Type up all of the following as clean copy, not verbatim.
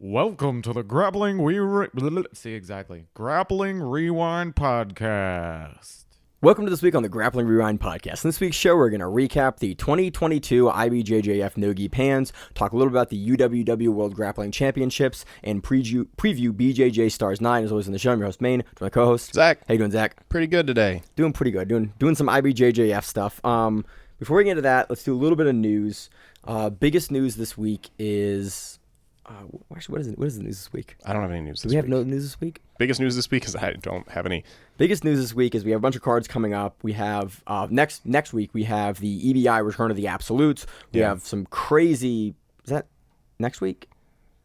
Welcome to the Grappling Grappling Rewind Podcast. Welcome to this week on the Grappling Rewind Podcast. In this week's show, we're going to recap the 2022 IBJJF No-Gi Pans, talk a little about the UWW World Grappling Championships, and preview BJJ Stars 9. As always in the show, I'm your host, Maine, to my co-host, Zach. How you doing, Zach? Pretty good today. Doing pretty good. Doing some IBJJF stuff. Before we get into that, let's do a little bit of news. Biggest news this week is... Actually, what is the news this week? I don't have any news this week. Do we have no news this week? Biggest news this week is I don't have any. Biggest news this week is we have a bunch of cards coming up. We have next week we have the EBI Return of the Absolutes. We have some crazy. Is that next week?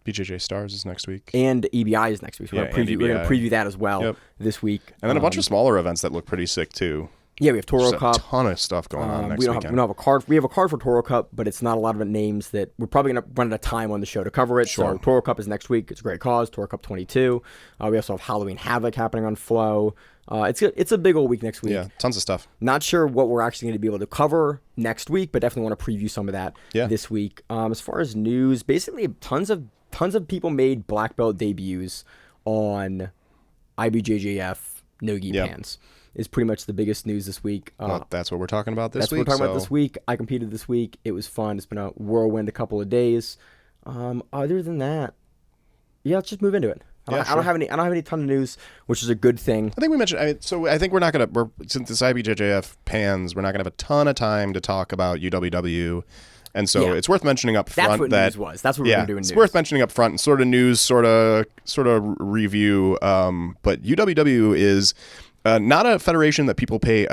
BJJ Stars is next week, and EBI is next week. So we're going to preview that as well this week, and then a bunch of smaller events that look pretty sick too. Yeah, we have Toro Cup. A ton of stuff going on next weekend. We don't have a card. We have a card for Toro Cup, but it's not a lot of names that we're probably going to run out of time on the show to cover it. Sure. So Toro Cup is next week. It's a great cause. Toro Cup 22. We also have Halloween Havoc happening on Flow. It's a big old week next week. Yeah, tons of stuff. Not sure what we're actually going to be able to cover next week, but definitely want to preview some of that this week. As far as news, basically tons of people made black belt debuts on IBJJF No-Gi Pans. Is pretty much the biggest news this week. Well, that's what we're talking about this week. That's what we're talking about this week. I competed this week. It was fun. It's been a whirlwind a couple of days. Other than that, let's just move into it. I don't have any ton of news, which is a good thing. I think we mentioned. I think we're not gonna. Since this IBJJF Pans, we're not gonna have a ton of time to talk about UWW. And so it's worth mentioning up front. That's what news was. That's what we're going to do in news. It's worth mentioning up front and sort of news, sort of review. But UWW is not a federation that people pay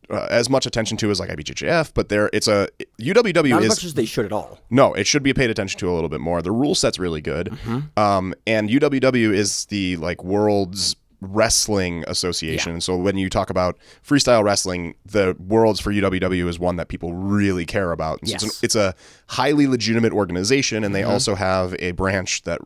as much attention to as like IBJJF, but UWW not is as much as they should at all. No, it should be paid attention to a little bit more. The rule set's really good, and UWW is the world's wrestling association. And so when you talk about freestyle wrestling, the worlds for UWW is one that people really care about. And so it's a highly legitimate organization, and they also have a branch that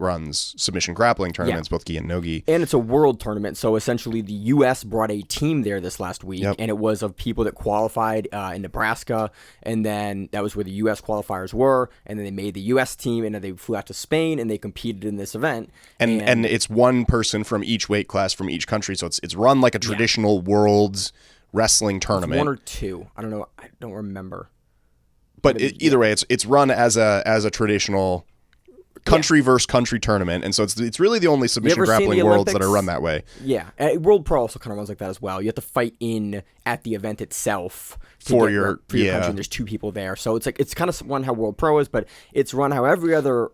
runs submission grappling tournaments, both gi and no-gi. And it's a world tournament, so essentially the U.S. brought a team there this last week, and it was of people that qualified in Nebraska, and then that was where the U.S. qualifiers were, and then they made the U.S. team, and then they flew out to Spain, and they competed in this event. And it's one person from each weight class from each country, so it's run like a traditional world's wrestling tournament. One or two, I don't know, I don't remember. But either way, it's run as a traditional country versus country tournament, and so it's really the only submission grappling worlds that are run that way. Yeah, World Pro also kind of runs like that as well. You have to fight in at the event itself for your country. And there's two people there, so it's kind of run how World Pro is, but it's run how every other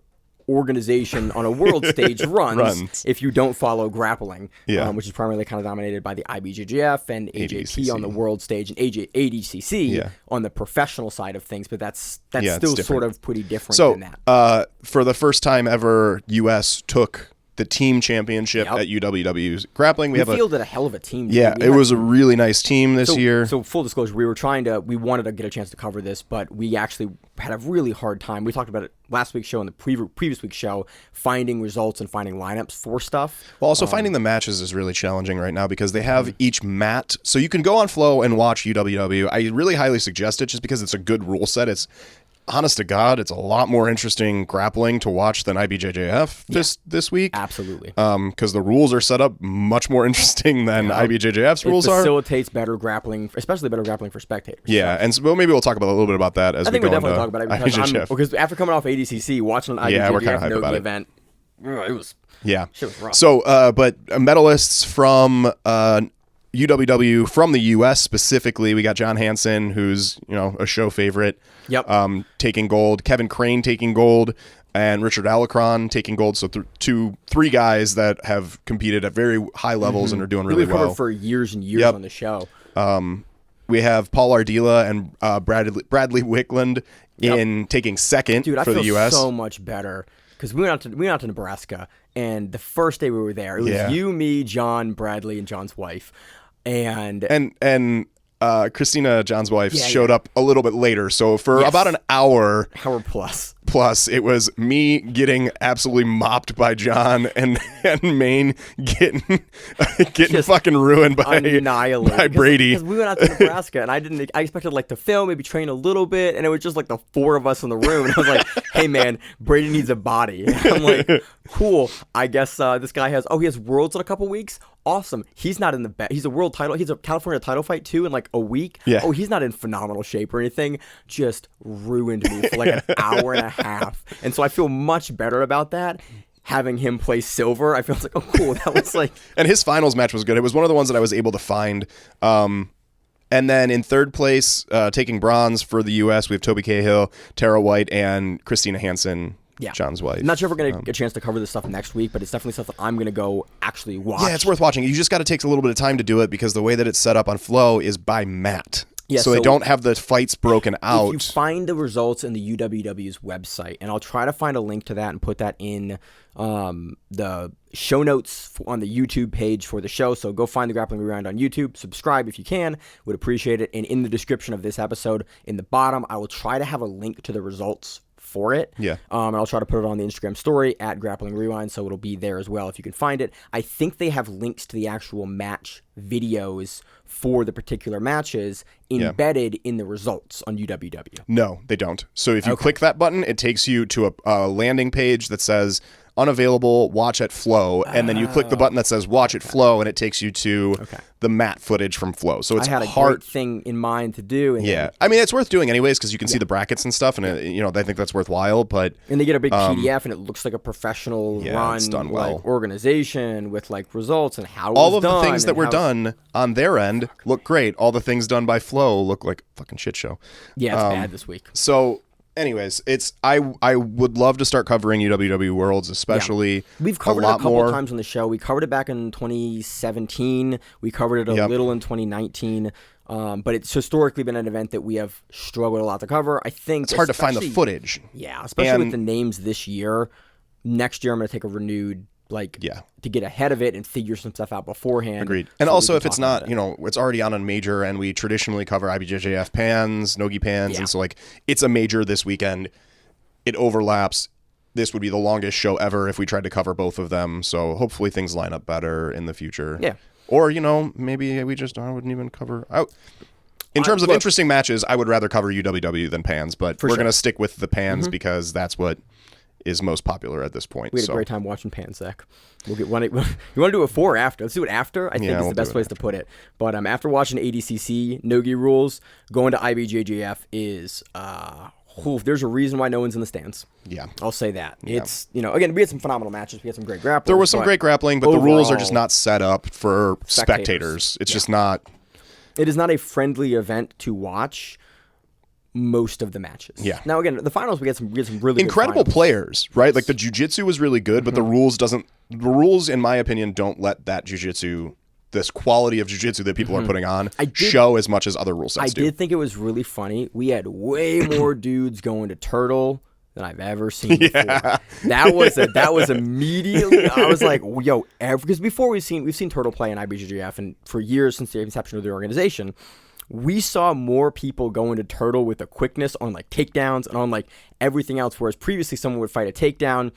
organization on a world stage runs if you don't follow grappling, which is primarily kind of dominated by the IBJJF and AJP on the world stage and ADCC on the professional side of things, but that's still sort of pretty different than that. For the first time ever, U.S. took the team championship at UWW's grappling. We fielded a hell of a team. It was a really nice team this year. So full disclosure, we wanted to get a chance to cover this, but we actually had a really hard time. We talked about it last week's show and the previous week's show, finding results and finding lineups for stuff. Well, also finding the matches is really challenging right now because they have each mat. So you can go on Flow and watch UWW. I really highly suggest it just because it's a good rule set. It's honest to God, it's a lot more interesting grappling to watch than IBJJF this week. Absolutely. Because the rules are set up much more interesting than IBJJF's rules are. It facilitates better grappling, especially better grappling for spectators. Yeah, and so maybe we'll talk about a little bit about that as we go into talk about it because after coming off ADCC, watching an IBJJF No-Gi event, it was rough. So, but medalists from UWW from the U.S. specifically, we got John Hansen, who's a show favorite, taking gold. Kevin Crane taking gold, and Richard Alacron taking gold. So three guys that have competed at very high levels and are doing really well. We've covered for years and years on the show. We have Paul Ardila and Bradley Wickland in taking second for the U.S. so much better. Because we went out to Nebraska, and the first day we were there, it was you, me, John, Bradley, and John's wife. And Christina, John's wife, showed up a little bit later. So for about an hour plus, it was me getting absolutely mopped by John and Maine getting fucking ruined by Brady. Because we went out to Nebraska and I expected like to film, maybe train a little bit, and it was just like the four of us in the room. And I was like, hey man, Brady needs a body. And I'm like, cool. I guess this guy he has Worlds in a couple weeks. Awesome. He's not in the he's a world title. He's a California title fight too in like a week. Yeah. Oh, he's not in phenomenal shape or anything. Just ruined me for like an hour and a half. And so I feel much better about that. Having him play silver, I feel like, oh cool. That was like And his finals match was good. It was one of the ones that I was able to find. And then in third place, taking bronze for the US, we have Toby Cahill, Tara White, and Christina Hansen. Yeah. John's wife. I'm not sure if we're going to get a chance to cover this stuff next week, but it's definitely stuff that I'm going to go actually watch. Yeah, it's worth watching. You just got to take a little bit of time to do it because the way that it's set up on Flow is by mat. Yeah, so they don't have the fights broken out. If you find the results in the UWW's website, and I'll try to find a link to that and put that in the show notes on the YouTube page for the show. So go find the Grappling Rewind on YouTube. Subscribe if you can. Would appreciate it. And in the description of this episode, in the bottom, I will try to have a link to the results for it. Yeah. And I'll try to put it on the Instagram story at Grappling Rewind, so it'll be there as well if you can find it. I think they have links to the actual match videos for the particular matches embedded in the results on UWW. No, they don't. So if you click that button, it takes you to a landing page that says unavailable, watch at Flow, and then you click the button that says watch at Flow, and it takes you to the mat footage from Flow. So it's I had a great thing in mind to do. And I mean, it's worth doing anyways because you can see the brackets and stuff, and I think that's worthwhile. But and they get a big PDF, and it looks like a professional run, it's done well. Like, organization with like results and how all of the things that were done on their end look great. All the things done by Flow look like a fucking shit show. Yeah, it's bad this week. So. Anyways, I would love to start covering UWW Worlds, especially. We've covered it a couple times on the show. We covered it back in 2017. We covered it a little in 2019. But it's historically been an event that we have struggled a lot to cover. I think it's hard to find the footage. Yeah, especially with the names this year. Next year, I'm going to take a renewed to get ahead of it and figure some stuff out beforehand. Agreed. And also, if it's not, it's already on a major, and we traditionally cover IBJJF Pans, No-Gi Pans, and so it's a major this weekend. It overlaps. This would be the longest show ever if we tried to cover both of them. So hopefully things line up better in the future. Yeah. Or maybe we just wouldn't even cover. In terms of interesting matches, I would rather cover UWW than Pans, but we're going to stick with the Pans because that's what is most popular at this point. We had a great time watching Pans, Zach. We'll get one. You want to do it before or after? Let's do it after. I think is the best place to put it. But after watching ADCC No-Gi rules, going to IBJJF is there's a reason why no one's in the stands. Yeah, I'll say that. Yeah. It's again, we had some phenomenal matches. We had some great grappling. There was some great grappling, but overall, the rules are just not set up for spectators. It's just not. It is not a friendly event to watch most of the matches. Yeah. Now again, the finals we had some really incredible good players, right? Like the jiu-jitsu was really good, but the rules in my opinion don't let that jiu-jitsu, this quality of jiu-jitsu that people are putting on, show as much as other rule sets do. I did think it was really funny. We had way more dudes going to turtle than I've ever seen before. That was immediately. I was like, yo, because before we've seen turtle play in IBJJF, and for years since the inception of the organization, we saw more people go into turtle with a quickness on like takedowns and on like everything else, whereas previously someone would fight a takedown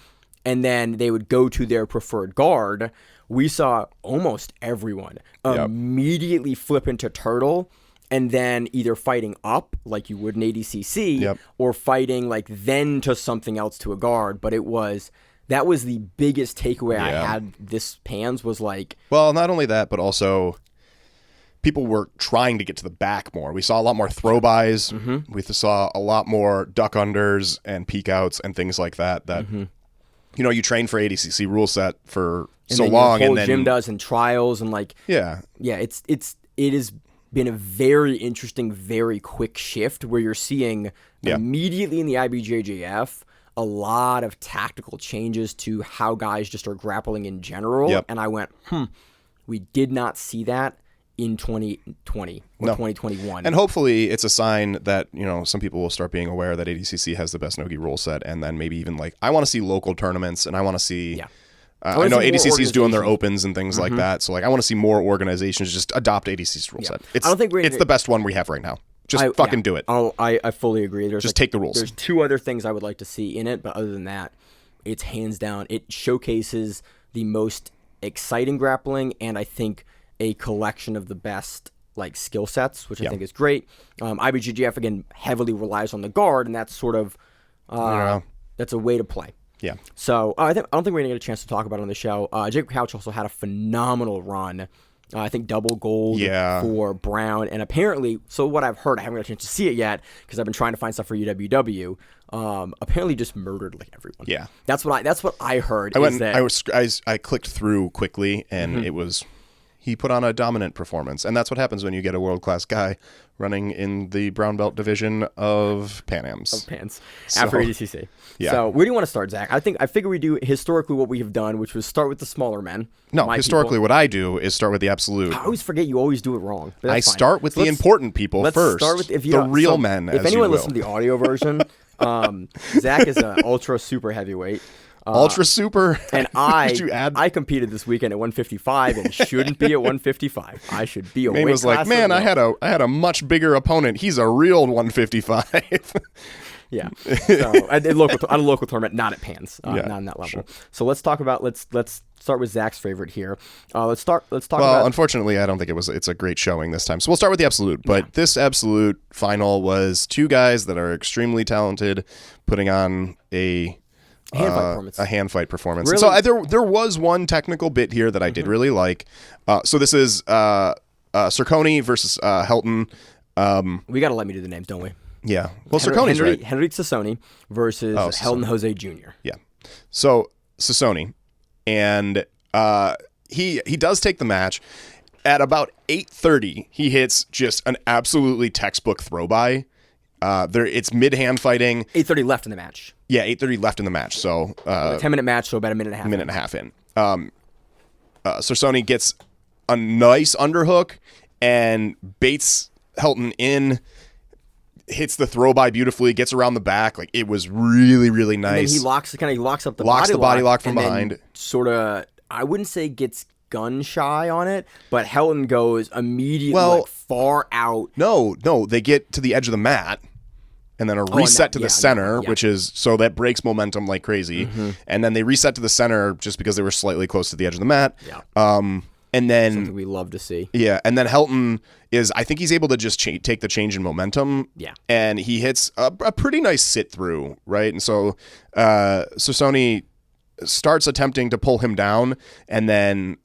and then they would go to their preferred guard. We saw almost everyone immediately flip into turtle and then either fighting up like you would in ADCC or fighting like then to something else to a guard. But that was the biggest takeaway I had this Pans was like. Well, not only that, but also people were trying to get to the back more. We saw a lot more throw-bys. We saw a lot more duck unders and peek outs and things like that. That you train for ADCC rule set for so long, and then gym does and trials and like it has been a very interesting, very quick shift where you're seeing immediately in the IBJJF a lot of tactical changes to how guys just are grappling in general. And I went, we did not see that in 2020 or 2021. And hopefully it's a sign that, some people will start being aware that ADCC has the best No-Gi rule set, and then maybe even like, I want to see local tournaments, and I want to see I know ADCC is doing their opens and things like that. So like, I want to see more organizations just adopt ADCC's rule set. I don't think it's the best one we have right now. Just fucking do it. I fully agree. Just take the rules. There's 2 other things I would like to see in it, but other than that, it's hands down. It showcases the most exciting grappling, and I think a collection of the best like skill sets, which I think is great. IBJJF again heavily relies on the guard, and that's sort of that's a way to play. Yeah. So I don't think we're gonna get a chance to talk about it on the show. Jacob Couch also had a phenomenal run. I think double gold for Brown, and apparently, so what I've heard, I haven't got a chance to see it yet because I've been trying to find stuff for UWW. Apparently, just murdered like everyone. Yeah, that's what I heard. I clicked through quickly, and it was he put on a dominant performance, and that's what happens when you get a world-class guy running in the brown belt division of Pan Ams. After ADCC. Yeah. So where do you want to start, Zach? I figure we do historically what we have done, which was start with the smaller men. No, historically what I do is start with the absolute. I always forget you always do it wrong. I start with the important people first. Start with the real men. If anyone listens to the audio version, Zach is an ultra super heavyweight. Ultra super. And I competed this weekend at 155 and shouldn't be at 155. I should be a weight was like, man, I had a much bigger opponent. He's a real 155. Yeah. So at a local tournament, not at Pans, not on that level. Sure. So let's talk about let's start with Zach's favorite here. Let's talk about. Well, unfortunately, I don't think it's a great showing this time. So we'll start with the absolute. But this absolute final was 2 guys that are extremely talented, putting on a hand fight performance. Really? So there was one technical bit here that I did really like. So this is Cerconi versus Helton. We got to let me do the names, don't we? Yeah. Well, Cerconi's right. Henry Sassoni versus Helton Jose Jr. Yeah. So Sassoni, and he does take the match. At about 8:30, he hits just an absolutely textbook throw by. It's mid-hand fighting. 8:30 left in the match. Yeah, 8:30 left in the match. So a 10-minute match, so about a minute and a half. Minute and a half in. Sassoni gets a nice underhook and baits Helton in. Hits the throw by beautifully, gets around the back. Like, it was really, really nice. And then he locks up the body lock from behind. Sort of, I wouldn't say gets gun shy on it, but Helton goes immediately far out. No, they get to the edge of the mat and then a reset to the center, which is, so that breaks momentum like crazy. And then they reset to the center just because they were slightly close to the edge of the mat. Yeah. And then something we love to see. Yeah, and then Helton I think he's able to just take the change in momentum. Yeah. And he hits a pretty nice sit through, right? And so Sassoni starts attempting to pull him down, and then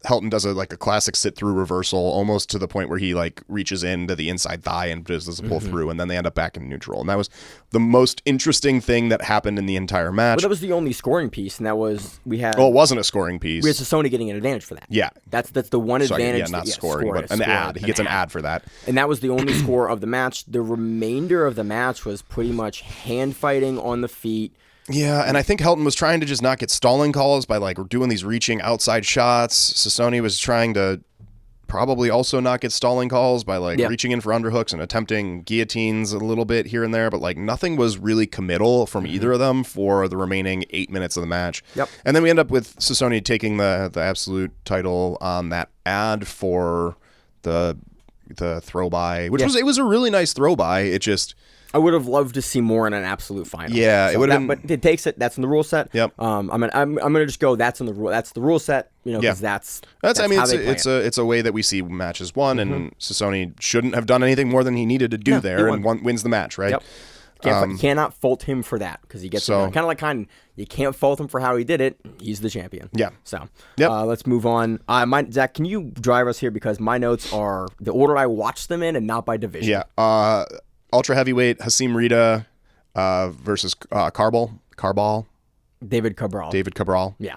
Helton does a classic sit through reversal, almost to the point where he reaches into the inside thigh and does a pull through, and then they end up back in neutral. And that was the most interesting thing that happened in the entire match. But that was the only scoring piece, and that was it wasn't a scoring piece. We had Sassoni getting an advantage for that. Yeah, that's the one advantage. Not scoring, but an ad. He gets an ad for that, and that was the only score of the match. The remainder of the match was pretty much hand fighting on the feet. Yeah, and I think Helton was trying to just not get stalling calls by doing these reaching outside shots. Sassoni was trying to probably also not get stalling calls by reaching in for underhooks and attempting guillotines a little bit here and there, but nothing was really committal from either of them for the remaining 8 minutes of the match. Yep. And then we end up with Sassoni taking the absolute title on that ad for the throw by, which was a really nice throw by. It just, I would have loved to see more in an absolute final. Yeah, so it would have been. But it takes it. That's in the rule set. Yep. I'm gonna just go. That's in the rule. That's the rule set. Because that's. I mean, it's a way that we see matches won, and Sassoni shouldn't have done anything more than he needed to do there, and wins the match, right? Yep. Cannot fault him for that because he gets kind of you can't fault him for how he did it. He's the champion. Yeah. So let's move on. Zach, can you drive us here because my notes are the order I watched them in and not by division. Yeah. Ultra heavyweight Hasim Rida versus Carball. David Cabral. Yeah.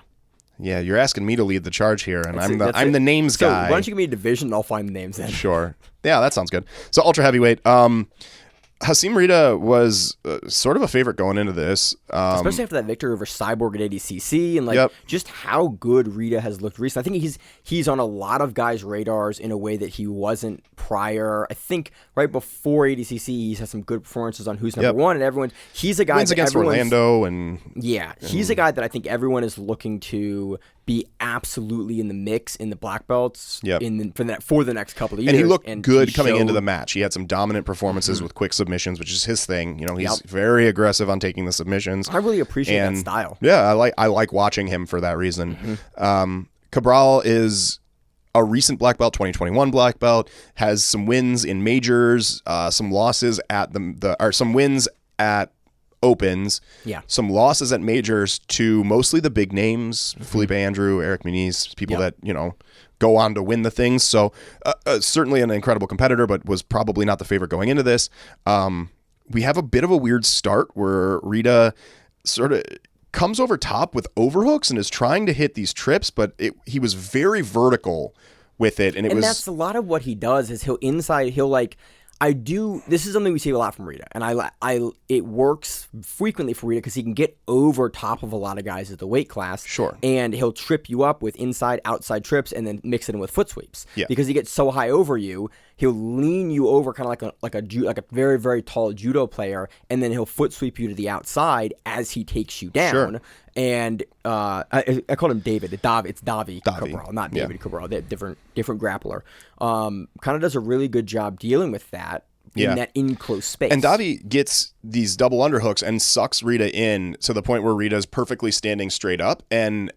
Yeah, you're asking me to lead the charge here, and I'm the names guy. Why don't you give me a division and I'll find the names then? Sure. Yeah, that sounds good. So ultra heavyweight. Hasim Rida was sort of a favorite going into this. Especially after that victory over Cyborg at ADCC and just how good Rida has looked recently. I think he's on a lot of guys' radars in a way that he wasn't prior. I think right before ADCC, he's had some good performances on Who's Number One, and he's a guy wins against Orlando he's a guy that I think everyone is looking to be absolutely in the mix in the black belts for the next couple of years. And he looked good coming into the match. He had some dominant performances with quick submissions, which is his thing. He's very aggressive on taking the submissions. I really appreciate that style. Yeah, I like watching him for that reason. Cabral is a recent black belt, 2021 black belt, has some wins in majors, some losses at some wins at opens, some losses at majors to mostly the big names, Felipe Andrew, Eric Muniz, people that, go on to win the things. So certainly an incredible competitor, but was probably not the favorite going into this. We have a bit of a weird start where Rida sort of comes over top with overhooks and is trying to hit these trips, but he was very vertical with it. And that's a lot of what he does is this is something we see a lot from Rida, and it works frequently for Rida because he can get over top of a lot of guys at the weight class. Sure. And he'll trip you up with inside, outside trips and then mix it in with foot sweeps. Yeah. Because he gets so high over you, he'll lean you over kind of like a very, very tall judo player, and then he'll foot sweep you to the outside as he takes you down. Sure. And I called him David. It's Davi Cabral, not David Cabral. They're different grappler. Kind of does a really good job dealing with that in that enclosed space. And Davi gets these double underhooks and sucks Rida in to the point where Rita's perfectly standing straight up. And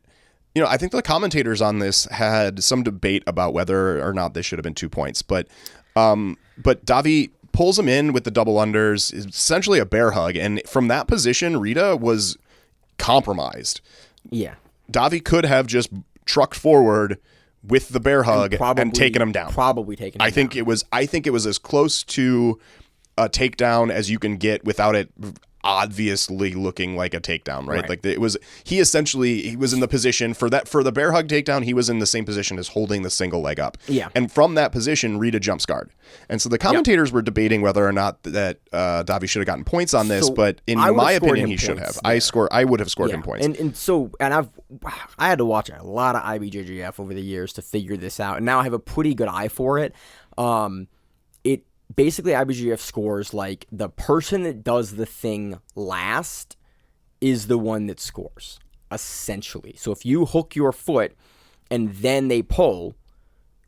I think the commentators on this had some debate about whether or not this should have been 2 points, but Davi pulls him in with the double unders, essentially a bear hug, and from that position, Rida was compromised. Yeah. Davi could have just trucked forward with the bear hug and taken him down. Probably taken him down. I think it was as close to a takedown as you can get without it obviously looking like a takedown, right? Like he was in the position for the bear hug takedown. He was in the same position as holding the single leg up. Yeah. And from that position, Rida jumps guard. And so the commentators were debating whether or not that Davi should have gotten points on this, but in my opinion, he should have. I would have scored him points. And I had to watch a lot of IBJJF over the years to figure this out, and now I have a pretty good eye for it. Basically, IBJJF scores like the person that does the thing last is the one that scores, essentially. So if you hook your foot and then they pull,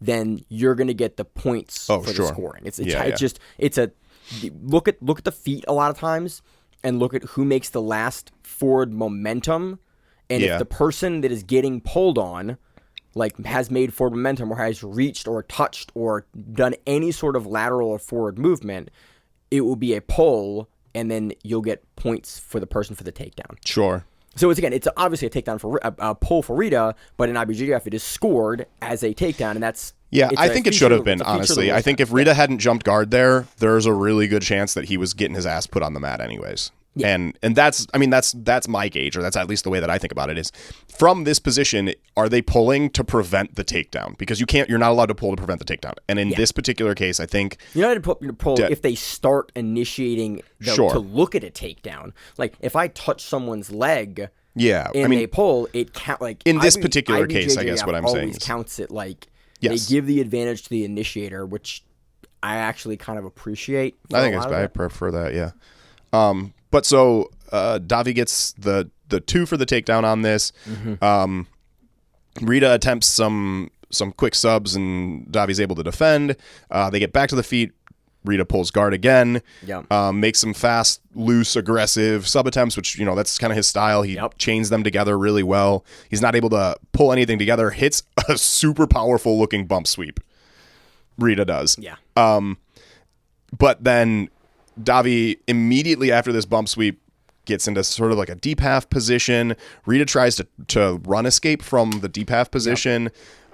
then you're going to get the points for the scoring. It's a look at the feet a lot of times and look at who makes the last forward momentum. And if the person that is getting pulled on has made forward momentum or has reached or touched or done any sort of lateral or forward movement, it will be a pull, and then you'll get points for the person for the takedown. Sure. So it's obviously a takedown for a pull for Rida, but in IBJJF it is scored as a takedown, and that's I think it should have been, honestly. I think if Rida hadn't jumped guard there's a really good chance that he was getting his ass put on the mat anyways. Yeah. And that's my gauge, or that's at least the way that I think about it, is from this position, are they pulling to prevent the takedown? Because you're not allowed to pull to prevent the takedown. And in this particular case, I think you're not allowed to pull if they start initiating to look at a takedown. Like if I touch someone's leg, and they pull, it count in this particular case. I guess what I'm saying always counts it they give the advantage to the initiator, which I actually kind of appreciate. I prefer that. Yeah. But so Davi gets the 2 for the takedown on this. Rida attempts some quick subs, and Davi's able to defend. They get back to the feet. Rida pulls guard again. Makes some fast, loose, aggressive sub attempts, which that's kind of his style. He chains them together really well. He's not able to pull anything together. Hits a super powerful looking bump sweep. Rida does. Yeah. But then Davi, immediately after this bump sweep, gets into sort of like a deep half position. Rida tries to run escape from the deep half position.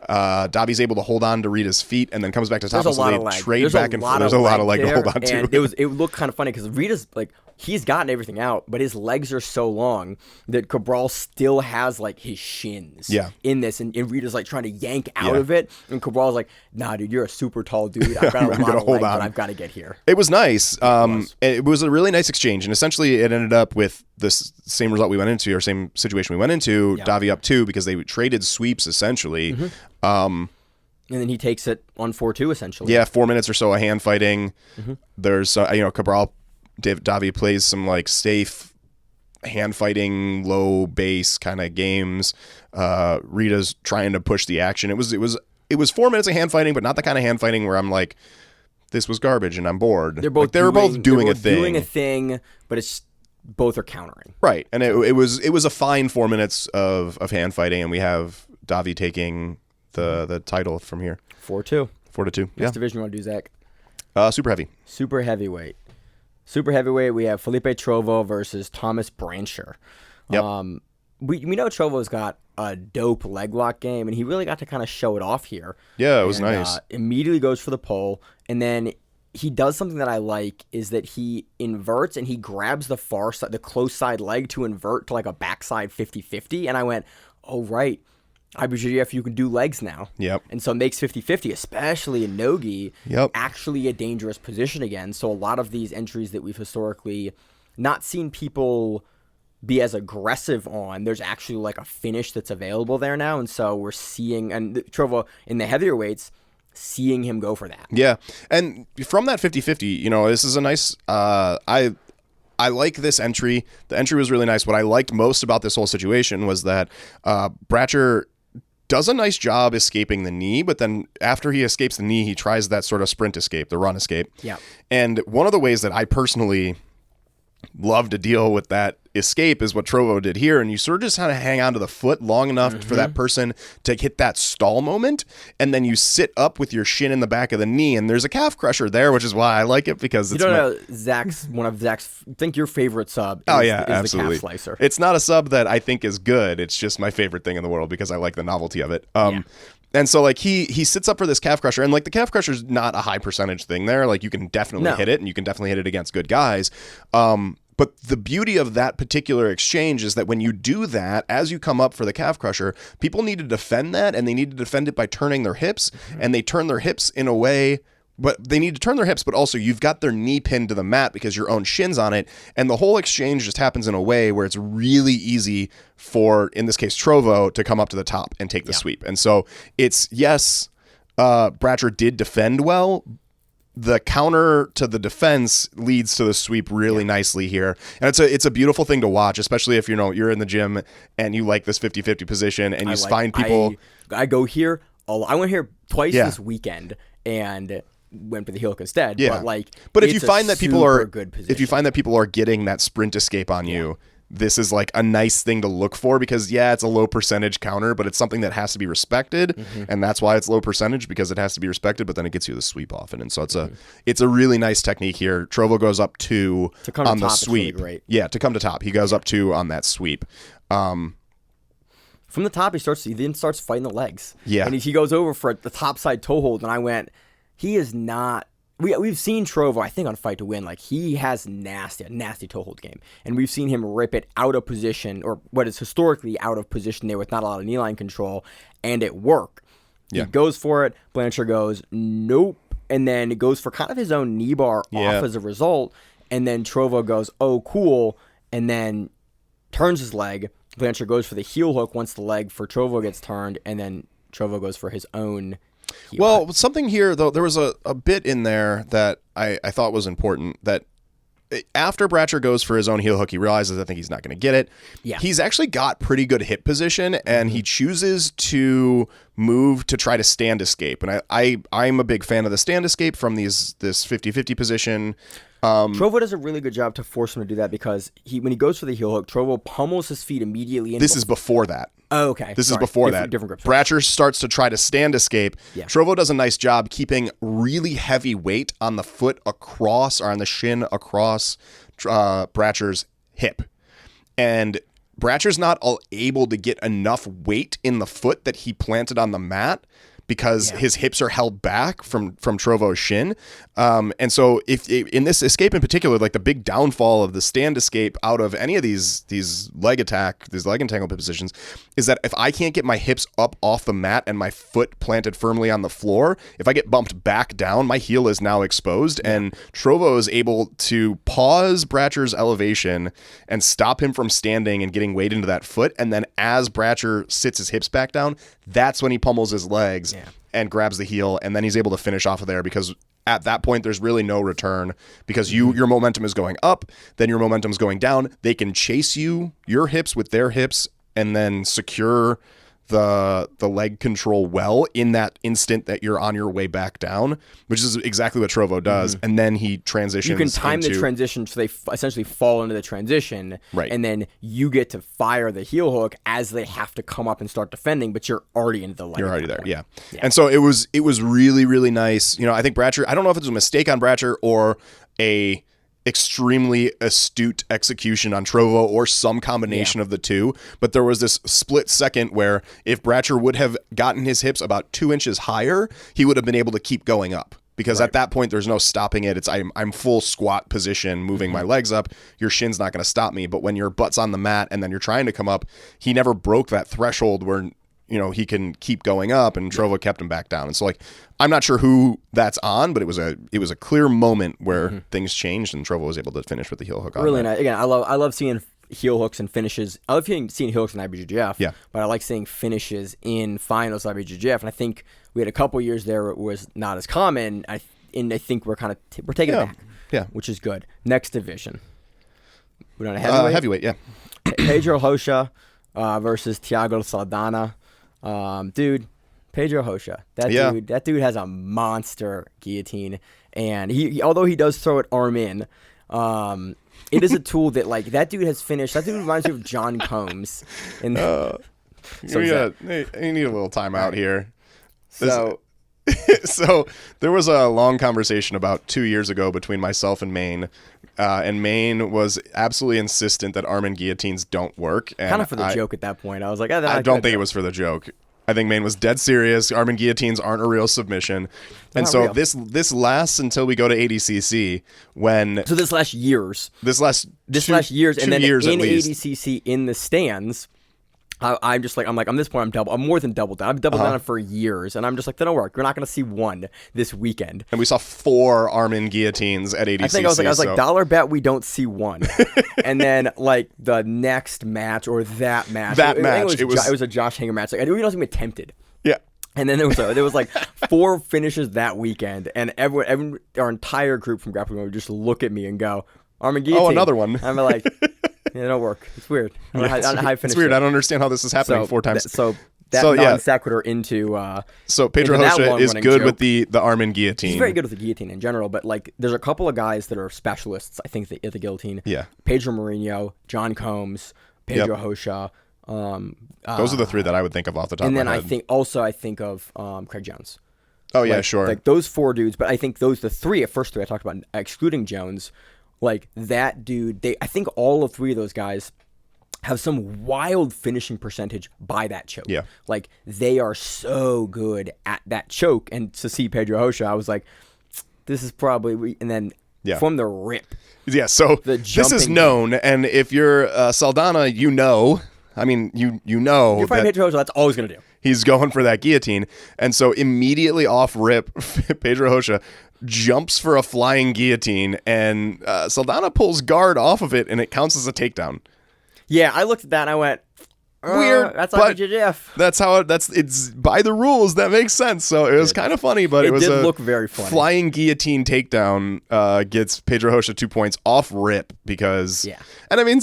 Davi's able to hold on to Rita's feet and then comes back to top. So they trade back and forth. There's a lot of leg to hold on to. It looked kind of funny because Rita's he's gotten everything out, but his legs are so long that Cabral still has like his shins in this, and Rida's like trying to yank out of it, and Cabral's like, nah, dude, you're a super tall dude. I've got a lot of legs, but I've got to get here. It was nice. It was a really nice exchange, and essentially it ended up with this same result we went into, or same situation we went into, Davi up 2, because they traded sweeps essentially. And then he takes it on 4-2 essentially. Yeah, 4 minutes or so of hand fighting. There's Cabral, Davi plays some like safe hand fighting, low base kind of games. Rida's trying to push the action. It was 4 minutes of hand fighting, but not the kind of hand fighting where I'm like, this was garbage and I'm bored. They were both doing a thing, but it's both are countering. Right, and it was a fine 4 minutes of hand fighting, and we have Davi taking the title from here. 4-2. 4-2. Which division you want to do, Zach? Super heavy. Super heavyweight. Super heavyweight, we have Felipe Trovo versus Thomas Brancher. Yep. We know Trovo's got a dope leg lock game, and he really got to kind of show it off here. Yeah, it was nice. Immediately goes for the pole, and then he does something that I like, is that he inverts and he grabs the far side, the close side leg to invert to like a backside 50-50, and I went, oh, right. IBJJF, you can do legs now. Yep. And so it makes 50-50, especially in no-gi, actually a dangerous position again. So a lot of these entries that we've historically not seen people be as aggressive on, there's actually like a finish that's available there now. And so we're seeing, and Trovo in the heavier weights, seeing him go for that. Yeah. And from that 50-50, this is a nice, I like this entry. The entry was really nice. What I liked most about this whole situation was that Brancher does a nice job escaping the knee, but then after he escapes the knee, he tries that sort of sprint escape, the run escape. Yeah. And one of the ways that I personally love to deal with that escape is what Trovo did here, and you sort of just kind of hang onto the foot long enough for that person to hit that stall moment, and then you sit up with your shin in the back of the knee, and there's a calf crusher there, which is why I like it, because it's one of Zach's, I think your favorite sub is, absolutely. The calf slicer. It's not a sub that I think is good, it's just my favorite thing in the world because I like the novelty of it. And so like he sits up for this calf crusher, and like the calf crusher's not a high percentage thing there. Like you can definitely hit it, and you can definitely hit it against good guys. But the beauty of that particular exchange is that when you do that, as you come up for the calf crusher, people need to defend that, and they need to defend it by turning their hips, and they turn their hips in a way, but they need to turn their hips, but also you've got their knee pinned to the mat because your own shin's on it, and the whole exchange just happens in a way where it's really easy for, in this case, Trovo to come up to the top and take the sweep. And so it's, Brancher did defend well. The counter to the defense leads to the sweep really nicely here. And it's a beautiful thing to watch, especially if you're in the gym and you like this 50-50 position and you find people. I go here. I went here twice this weekend and went for the heel hook instead. Yeah. But if you find that people are good position. If you find that people are getting that sprint escape on you, this is like a nice thing to look for, because it's a low percentage counter, but it's something that has to be respected, and that's why it's low percentage, because it has to be respected, but then it gets you the sweep often. And so it's a really nice technique here. Trovo goes up 2 on the sweep. Really great. Yeah, to come to top. He goes up 2 on that sweep. From the top, he then starts fighting the legs. Yeah. And he goes over for the top side toe hold, and I went, he is not. We've seen Trovo, I think, on Fight to Win. Like, he has a nasty toe hold game. And we've seen him rip it out of position, or what is historically out of position there with not a lot of knee line control, and it worked. He goes for it. Brancher goes, nope. And then it goes for kind of his own knee bar off as a result. And then Trovo goes, oh, cool. And then turns his leg. Brancher goes for the heel hook once the leg for Trovo gets turned. And then Trovo goes for his own heel hook. Something here, though, there was a bit in there that I thought was important, that after Brancher goes for his own heel hook, he realizes, I think he's not going to get it. Yeah. He's actually got pretty good hip position, and he chooses to move to try to stand escape. And I'm a big fan of the stand escape from this 50-50 position. Trovo does a really good job to force him to do that, because when he goes for the heel hook, Trovo pummels his feet immediately. This is before that. Oh, okay. This is before that. Different grips. Brancher starts to try to stand escape. Yeah. Trovo does a nice job keeping really heavy weight on the foot across, or on the shin across Brancher's hip. And Brancher's not able to get enough weight in the foot that he planted on the mat because his hips are held back from Trovo's shin. And so if in this escape in particular, like the big downfall of the stand escape out of any of these leg entanglement positions is that if I can't get my hips up off the mat and my foot planted firmly on the floor, if I get bumped back down, my heel is now exposed, and Trovo is able to pause Bratcher's elevation and stop him from standing and getting weight into that foot. And then as Bratcher sits his hips back down, that's when he pummels his legs and grabs the heel, and then he's able to finish off of there, because at that point there's really no return, because your momentum is going up, then your momentum's going down. They can chase your hips with their hips and then secure the leg control well in that instant that you're on your way back down, which is exactly what Trovo does. And then he transitions. You can time the transition so they essentially fall into the transition, right? And then you get to fire the heel hook as they have to come up and start defending, but you're already into the leg. You're already there, yeah. And so it was really, really nice. I think Bratcher, I don't know if it was a mistake on Bratcher or a extremely astute execution on Trovo or some combination of the two, but there was this split second where if Bratcher would have gotten his hips about 2 inches higher, he would have been able to keep going up, because at that point there's no stopping it. It's I'm full squat position, moving my legs up. Your shin's not going to stop me. But when your butt's on the mat and then you're trying to come up, he never broke that threshold where he can keep going up, and Trovo kept him back down. And so, like, I'm not sure who that's on, but it was a clear moment where things changed, and Trovo was able to finish with the heel hook on. Really nice. Again, I love seeing heel hooks and finishes. I love seeing heel hooks in IBJJF. But I like seeing finishes in finals IBJJF, and I think we had a couple years there it was not as common. I think we're kind of we're taking it back. Which is good. Next division. We're on a heavyweight. Heavyweight, Pedro Rocha versus Thiago Saldana. Dude, Pedro Rocha. That dude has a monster guillotine, and he although he does throw it arm in, it is a tool that, like, that dude has finished. That dude reminds me of John Combs. And you need a little timeout here. So there was a long conversation about 2 years ago between myself and Maine. And Maine was absolutely insistent that arm and guillotines don't work. And kind of for the joke at that point. I was like, I don't think it was for the joke. I think Maine was dead serious. Arm and guillotines aren't a real submission. And so real. This lasts until we go to ADCC So this lasts years. This lasts years. And then years in at least. ADCC in the stands, I'm just like, at this point, I'm more than double down. I've doubled down for years, and I'm just like, that'll work. We're not going to see one this weekend. And we saw 4 arm and guillotines at ADCC. I think I was like, dollar bet we don't see one. And then, like, the next match or that match. It was a Josh Hanger match. Like, I knew he wasn't even tempted. Yeah. And then there was like 4 finishes that weekend, and everyone, our entire group from Grappling would just look at me and go, arm and guillotine. Oh, another one. I'm like, yeah, it don't work. It's weird. I don't know how I finished. It's weird. It. I don't understand how this is happening 4 times. So non sequitur into. So Pedro Rocha is good with the arm and guillotine. He's very good with the guillotine in general, but, like, there's a couple of guys that are specialists, I think, at the guillotine. Yeah. Pedro Mourinho, John Combs, Pedro Rocha. Those are the 3 that I would think of off the top of my head. And then I think of Craig Jones. Oh, yeah, sure. Like those 4 dudes, but I think the first 3 I talked about, excluding Jones, like that dude, I think all of 3 of those guys have some wild finishing percentage by that choke. Yeah. Like, they are so good at that choke. And to see Pedro Rocha, I was like, this is probably, and then from the rip. Yeah, so this is known, and if you're Saldana, you know You're fighting Pedro Rocha, that's all he's going to do. He's going for that guillotine. And so immediately off rip, Pedro Rocha jumps for a flying guillotine, and Saldana pulls guard off of it, and it counts as a takedown. Yeah, I looked at that and I went, weird. That's IBJJF. That's how it's by the rules. That makes sense. So it was kind of funny, but it was did look very funny. Flying guillotine takedown gets Pedro Rocha 2 points off rip because. Yeah. And I mean,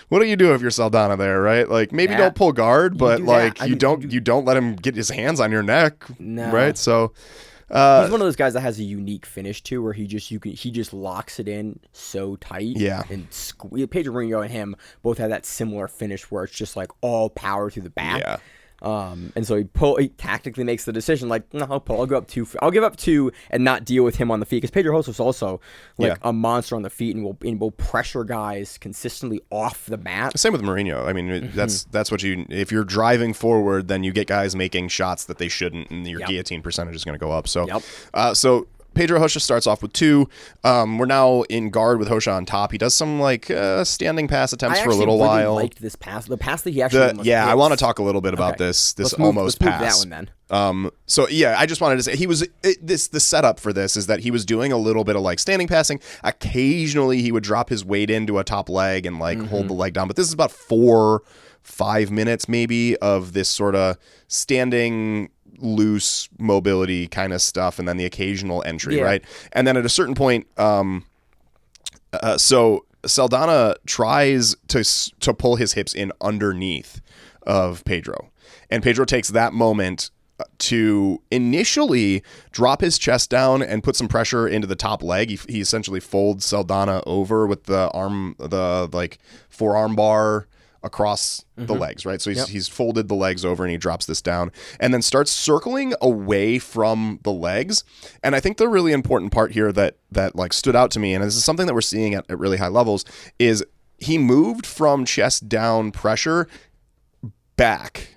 what do you do if you're Saldana there, right? Like, maybe don't pull guard, but you don't let him get his hands on your neck, right? So. He's one of those guys that has a unique finish too, where he just locks it in so tight. Yeah. And Pedro Mourinho and him both have that similar finish where it's just like all power through the back. Yeah. And so he tactically makes the decision, like, no, I'll give up 2. I'll give up 2 and not deal with him on the feet, because Pedro Jose's also like a monster on the feet and will pressure guys consistently off the mat. Same with Mourinho. I mean, that's what you. If you're driving forward, then you get guys making shots that they shouldn't, and your guillotine percentage is going to go up. So, so Pedro Rocha starts off with 2. We're now in guard with Rocha on top. He does some like standing pass attempts for a little while. I really liked this pass. The pass that he actually I want to talk a little bit about this almost pass. Let's move that one then. So yeah, I just wanted to say the setup for this is that he was doing a little bit of like standing passing. Occasionally he would drop his weight into a top leg and like hold the leg down. But this is about 4-5 minutes maybe of this sort of standing loose mobility kind of stuff, and then the occasional entry, right? And then at a certain point, so Saldana tries to pull his hips in underneath of Pedro, and Pedro takes that moment to initially drop his chest down and put some pressure into the top leg. He essentially folds Saldana over with the like forearm bar across the legs, right? So he's folded the legs over and he drops this down and then starts circling away from the legs. And I think the really important part here that like stood out to me, and this is something that we're seeing at really high levels, is he moved from chest down pressure back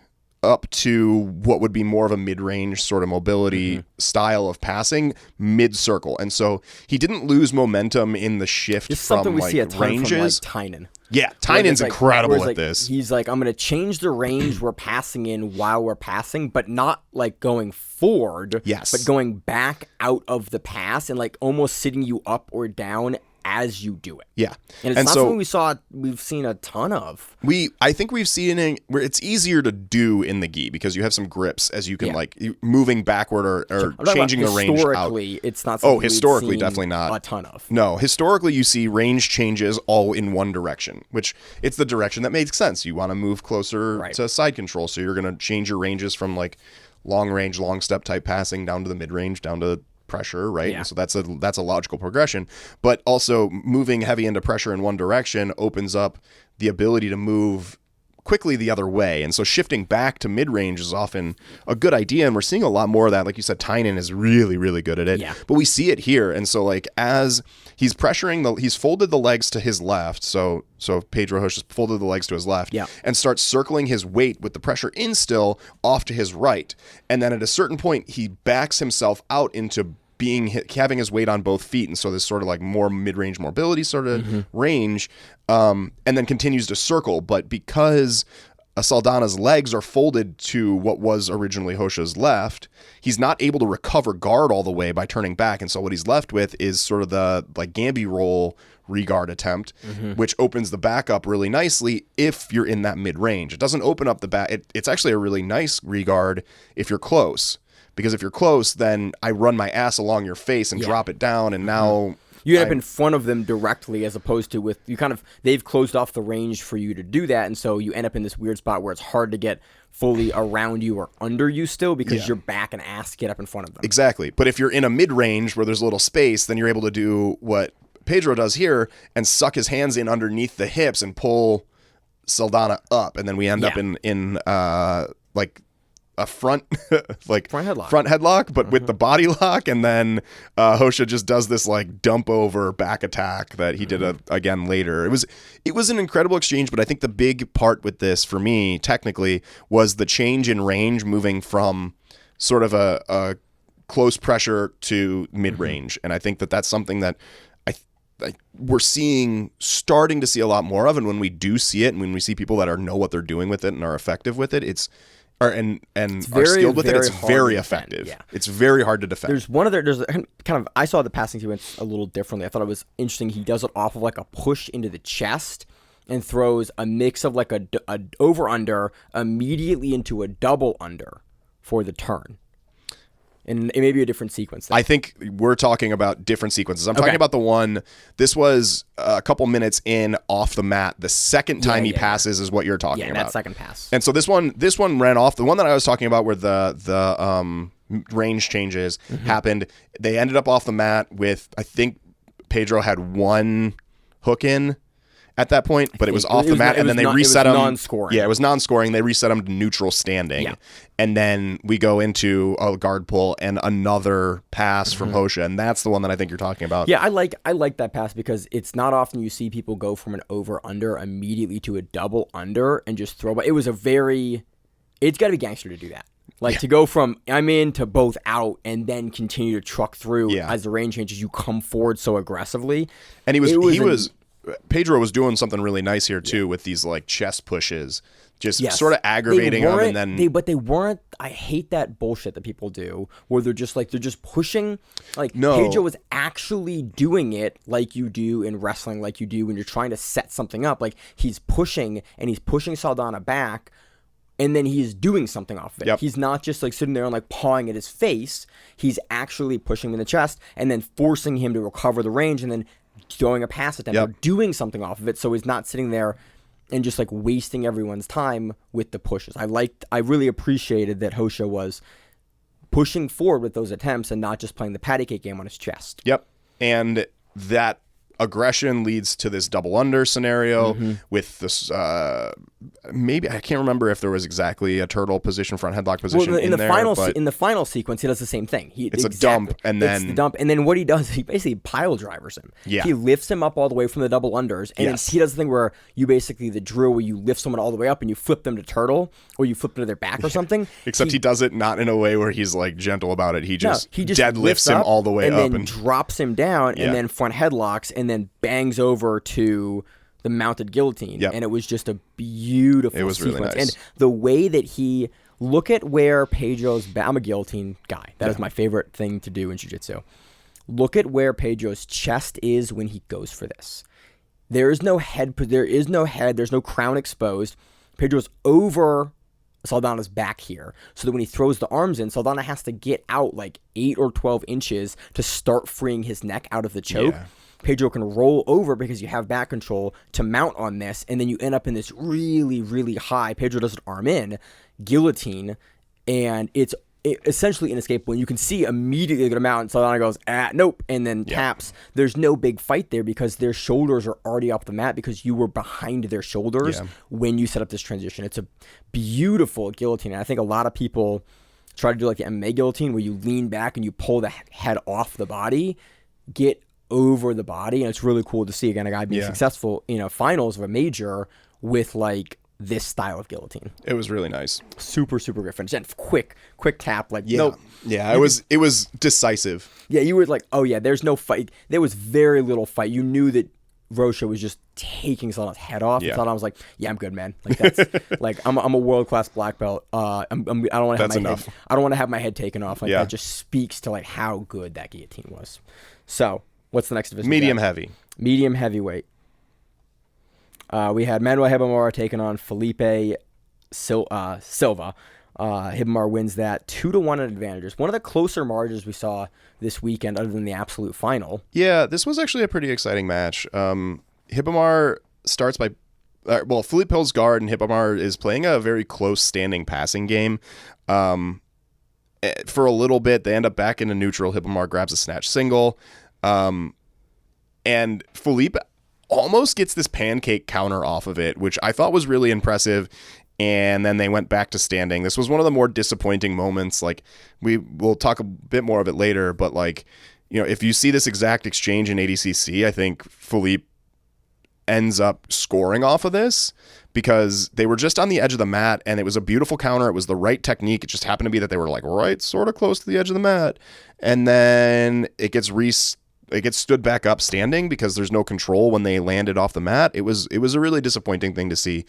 up to what would be more of a mid-range sort of mobility style of passing mid-circle. And so he didn't lose momentum in the shift from we like see a ton ranges. From, like, Tynan. Yeah, Tynan's incredible at this. He's like, I'm going to change the range we're passing in while we're passing, but not like going forward, but going back out of the pass and like almost sitting you up or down as you do it. Yeah. And it's not something we've seen a ton of. I think we've seen it where it's easier to do in the gi because you have some grips as you can like moving backward or changing the range out. Historically, it's not something historically definitely not a ton of. No, historically you see range changes all in one direction, which it's the direction that makes sense. You want to move closer to side control, so you're going to change your ranges from like long range, long step type passing down to the mid range, down to pressure, right? And so that's a logical progression, but also moving heavy into pressure in one direction opens up the ability to move quickly the other way. And so shifting back to mid-range is often a good idea, and we're seeing a lot more of that. Like you said, Tynan is really, really good at it. Yeah. But we see it here. And so like as he's pressuring he's folded the legs to his left, so Pedro Rocha folded the legs to his left and starts circling his weight with the pressure in still off to his right. And then at a certain point, he backs himself out into having his weight on both feet, and so this sort of like more mid-range mobility sort of range, and then continues to circle. But because Saldana's legs are folded to what was originally Rocha's left, he's not able to recover guard all the way by turning back, and so what he's left with is sort of the like Gambi roll regard attempt, which opens the back up really nicely if you're in that mid-range. It doesn't open up the back. It's actually a really nice regard if you're close. Because if you're close, then I run my ass along your face and drop it down, and now you end up in front of them directly, as opposed to they've closed off the range for you to do that, and so you end up in this weird spot where it's hard to get fully around you or under you still because your back and ass get up in front of them. Exactly. But if you're in a mid-range where there's a little space, then you're able to do what Pedro does here and suck his hands in underneath the hips and pull Saldana up, and then we end up in like a front headlock, but with the body lock, and then Rocha just does this like dump over back attack that he did again later. It was an incredible exchange, but I think the big part with this for me technically was the change in range, moving from sort of a close pressure to mid range, and I think that that's something that we're starting to see a lot more of, and when we do see it, and when we see people that know what they're doing with it and are effective with it, are skilled with it, it's very effective. It's very hard to defend. There's I saw the passing sequence a little differently. I thought it was interesting. He does it off of like a push into the chest and throws a mix of like a over-under immediately into a double under for the turn. And it may be a different sequence. I think we're talking about different sequences. I'm talking about the one, this was a couple minutes in off the mat. The second time he passes is what you're talking about. Yeah, that second pass. And so this one ran off. The one that I was talking about where the range changes happened, they ended up off the mat with, I think Pedro had one hook in, at that point, but it was off the mat, and then they reset them. It was non-scoring. Yeah, it was non-scoring. They reset them to neutral standing, and then we go into a guard pull and another pass from Hosha, and that's the one that I think you're talking about. Yeah, I like that pass because it's not often you see people go from an over-under immediately to a double under and just throw. But it was it's got to be gangster to do that. Like to go from I'm in to both out and then continue to truck through as the range changes. You come forward so aggressively, and Pedro was doing something really nice here too with these like chest pushes, just sort of aggravating them, and then but they weren't. I hate that bullshit that people do where they're just pushing. Like Pedro was actually doing it like you do in wrestling, like you do when you're trying to set something up. Like he's pushing and he's pushing Saldana back. And then he's doing something off of it. Yep. He's not just like sitting there and like pawing at his face. He's actually pushing him in the chest and then forcing him to recover the range and then throwing a pass at them or doing something off of it. So he's not sitting there and just like wasting everyone's time with the pushes. I really appreciated that Hosha was pushing forward with those attempts and not just playing the patty cake game on his chest. Yep. And that aggression leads to this double under scenario with this maybe I can't remember if there was exactly a turtle position, front headlock position in the final sequence he does the same thing. It's a dump and then what he does, he basically pile drivers him. He lifts him up all the way from the double unders and then he does the thing where you basically the drill where you lift someone all the way up and you flip them to turtle or you flip them to their back or something. Except he does it not in a way where he's like gentle about it. He just deadlifts him all the way up and drops him down and then front headlocks and then bangs over to the mounted guillotine. And it was just a beautiful sequence. Really nice. And the way that look at where Pedro's I'm a guillotine guy. That is my favorite thing to do in jiu-jitsu. Look at where Pedro's chest is when he goes for this. There is no head, there's no crown exposed. Pedro's over Saldana's back here. So that when he throws the arms in, Saldana has to get out like 8 or 12 inches to start freeing his neck out of the choke. Pedro can roll over because you have back control to mount on this, and then you end up in this really, really high, Pedro doesn't arm in, guillotine, and it's essentially inescapable. And you can see immediately the mount, Saldana goes, nope, and then taps. There's no big fight there because their shoulders are already off the mat because you were behind their shoulders when you set up this transition. It's a beautiful guillotine, and I think a lot of people try to do like the MMA guillotine where you lean back and you pull the head off the body, get over the body, and it's really cool to see again a guy being successful in a finals of a major with like this style of guillotine. It was really nice. Super good finish and quick tap like nope. It was decisive. You were like, oh yeah, there's no fight. There was very little fight. You knew that Rocha was just taking Saldana's head off. And Saldana was like, yeah, I'm good, man. Like that's like I'm a world-class black belt. I don't want to have my head taken off. Like that just speaks to like how good that guillotine was. So what's the next division? Medium heavyweight. We had Manuel Hibamara taking on Felipe Silva. Hibamara wins that 2-1 advantages. One of the closer margins we saw this weekend, other than the absolute final. Yeah, this was actually a pretty exciting match. Hibamara starts by Felipe pulls guard, and Hibamara is playing a very close standing passing game. For a little bit, they end up back into neutral. Hibamara grabs a snatch single. And Felipe almost gets this pancake counter off of it, which I thought was really impressive. And then they went back to standing. This was one of the more disappointing moments. Like we'll talk a bit more of it later, but like, you know, if you see this exact exchange in ADCC, I think Felipe ends up scoring off of this because they were just on the edge of the mat and it was a beautiful counter. It was the right technique. It just happened to be that they were like right sort of close to the edge of the mat. And then it gets stood back up standing because there's no control when they landed off the mat. It was a really disappointing thing to see.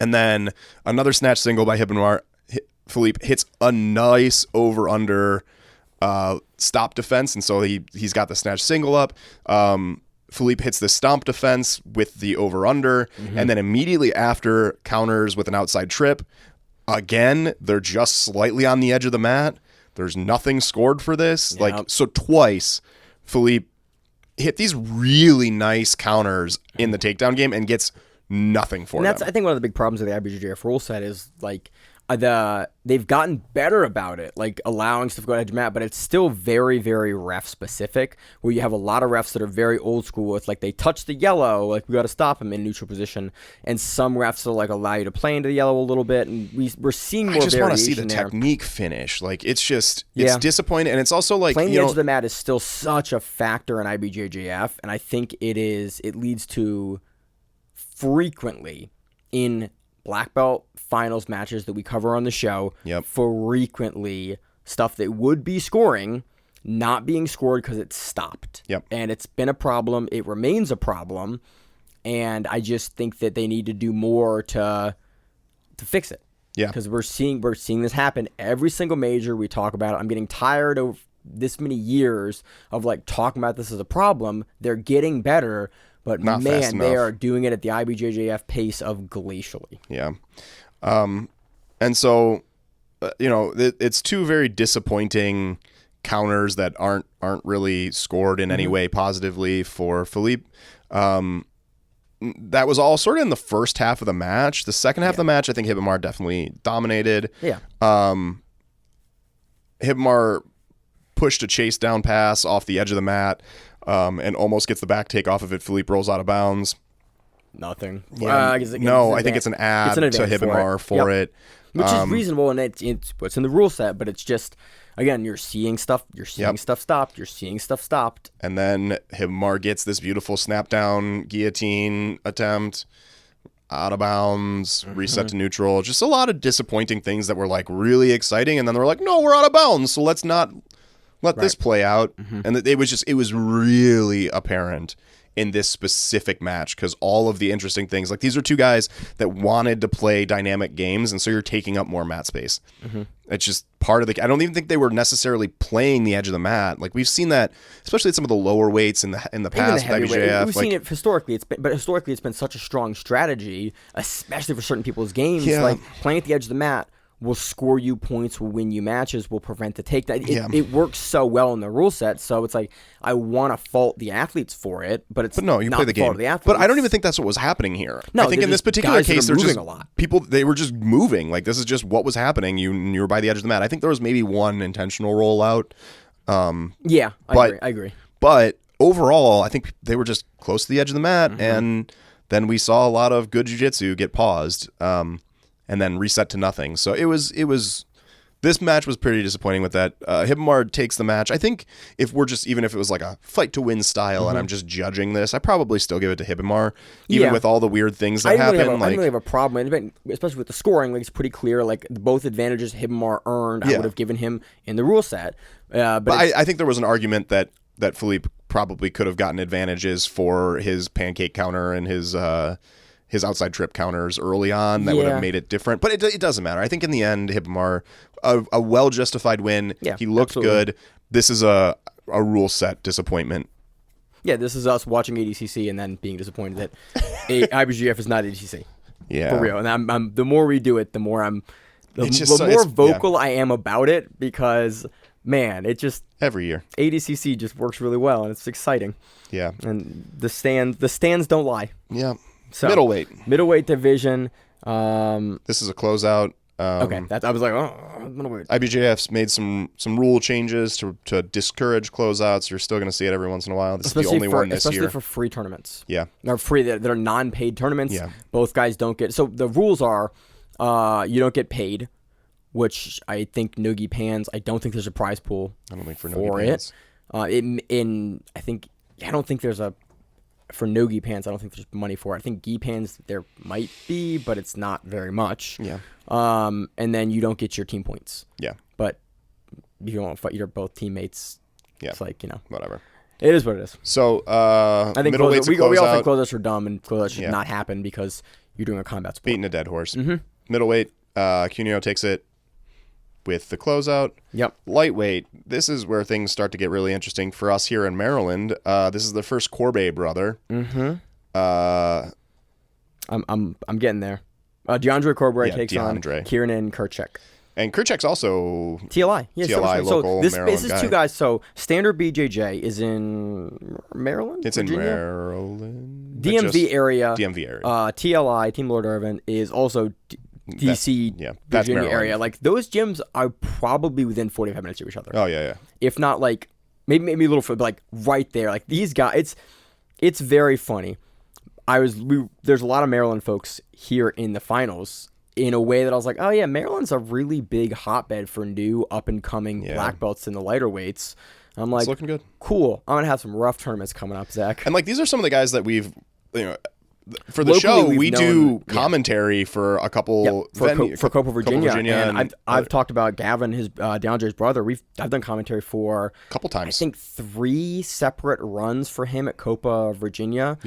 And then another snatch single by Hibamara. Felipe hits a nice over-under stop defense, and so he's got the snatch single up. Felipe hits the stomp defense with the over-under, and then immediately after counters with an outside trip. Again, they're just slightly on the edge of the mat. There's nothing scored for this. Yep. So twice, Felipe hit these really nice counters in the takedown game and gets nothing for them. I think one of the big problems with the IBJJF rule set is like they've gotten better about it, like allowing stuff to go to edge of mat, but it's still very, very ref specific, where you have a lot of refs that are very old school with like they touch the yellow, like we got to stop them in neutral position, and some refs will like allow you to play into the yellow a little bit, and we're seeing more variation. I just want to see the technique finish. Like it's disappointing, and it's also like playing the edge of the mat is still such a factor in IBJJF, and I think it leads to frequently in black belt finals matches that we cover on the show, frequently stuff that would be scoring not being scored because it's stopped. And it's been a problem. It remains a problem, and I just think that they need to do more to fix it. Because we're seeing this happen every single major we talk about it. I'm getting tired of this many years of like talking about this as a problem. They're getting better, but not man, they are doing it at the IBJJF pace of glacially. And so, it's two very disappointing counters that aren't really scored in any way positively for Philippe. That was all sort of in the first half of the match. The second half of the match, I think Hibamar definitely dominated. Hibamar pushed a chase down pass off the edge of the mat and almost gets the back take off of it. Philippe rolls out of bounds. Nothing. I think it's an ad to Hibamar for it. Which is reasonable, and it's what's in the rule set, but it's just, again, you're seeing stuff stopped, And then Hibamar gets this beautiful snap down guillotine attempt, out of bounds, reset to neutral. Just a lot of disappointing things that were like really exciting, and then they were like, no, we're out of bounds, so let's not let this play out. And it was really apparent in this specific match, because all of the interesting things, like these are two guys that wanted to play dynamic games, and so you're taking up more mat space. It's just part of I don't even think they were necessarily playing the edge of the mat. Like we've seen that, especially at some of the lower weights in the past. We've seen it historically. It's been such a strong strategy, especially for certain people's games. Like playing at the edge of the mat will score you points, will win you matches, will prevent the takedown. It works so well in the rule set. So it's like, I want to fault the athletes for it, but no, you play the game. But I don't even think that's what was happening here. No, I think in this particular case, there's just a lot. People, they were just moving. Like this is just what was happening. You were by the edge of the mat. I think there was maybe one intentional rollout. I agree. But overall, I think they were just close to the edge of the mat, and then we saw a lot of good jiu-jitsu get paused. And then reset to nothing. So it was this match was pretty disappointing with that. Hibamar takes the match. I think even if it was like a fight to win style and I'm just judging this, I probably still give it to Hibamar, even with all the weird things that happen. I didn't really have a problem, especially with the scoring. Like it's pretty clear, like both advantages Hibamar earned, I would have given him in the rule set. But I think there was an argument that Philippe probably could have gotten advantages for his pancake counter and his outside trip counters early on that would have made it different. But it doesn't matter. I think in the end, Hibamar, a well-justified win. He looked good. This is a rule set disappointment. Yeah, this is us watching ADCC and then being disappointed that IBJJF is not ADCC. For real. And I'm the more we do it, the more vocal I am about it, because man, it just every year ADCC just works really well and it's exciting. And the stands don't lie. So, middleweight division. This is a closeout. Okay, I was like, middleweight. IBJJF's made some rule changes to discourage closeouts. You're still going to see it every once in a while. This is the only one this year. Especially for free tournaments. Or free that are non-paid tournaments. Both guys don't get. So the rules are, you don't get paid, which I think No-Gi Pans. I don't think there's a prize pool. I don't think for No-Gi Pans. I don't think there's a. For No-Gi Pans, I don't think there's money for it. I think Gi Pans there might be, but it's not very much. And then you don't get your team points. But if you don't fight, you're both teammates. It's like, whatever. It is what it is. So I think we all think closeouts are dumb and closeouts should not happen because you're doing a combat sport. Beating a dead horse. Middleweight, Cuneo takes it with the closeout. Lightweight, this is where things start to get really interesting for us here in Maryland. This is the first Corbet brother. I'm getting there. DeAndre Corbett takes on Kieran Kurchek. And Kurchek's also TLI. TLI local Maryland this is two guys. So standard BJJ is in Maryland. It's Virginia? In Maryland. DMV area. DMV area. TLI, Team Lord Irvin, is also DC, that's Virginia Maryland. area. Like those gyms are probably within 45 minutes of each other. Oh yeah. If not like maybe a little further, but like right there. Like these guys, it's very funny. There's a lot of Maryland folks here in the finals in a way that I was like, oh yeah, Maryland's a really big hotbed for new up and coming black belts in the lighter weights. I'm like, it's looking good. Cool. I'm gonna have some rough tournaments coming up, Zach. And like these are some of the guys that we've, for the show we do commentary for a couple for Copa Virginia, and I've talked about Gavin, his DeAndre's brother. I've done commentary for a couple times. I think 3 separate runs for him at Copa Virginia.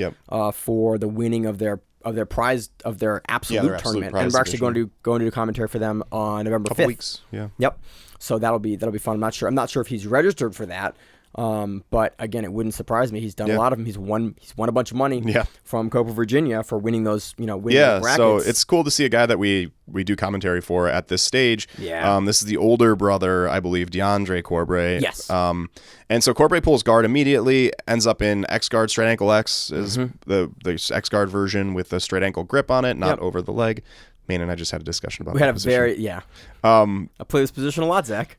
For the winning of their prize of their absolute tournament, and we're actually going to do commentary for them on November 5th. Couple weeks. Yeah. Yep. So that'll be fun. I'm not sure if he's registered for that. But again, it wouldn't surprise me. He's done a lot of them. He's won a bunch of money from Copa Virginia for winning those, winning brackets. So it's cool to see a guy that we do commentary for at this stage. Yeah. This is the older brother, I believe, DeAndre Corbray. Yes. And so Corbray pulls guard immediately, ends up in X guard, straight ankle X is the X guard version with the straight ankle grip on it, not over the leg. Maine and I just had a discussion about that. We had position. I play this position a lot, Zach.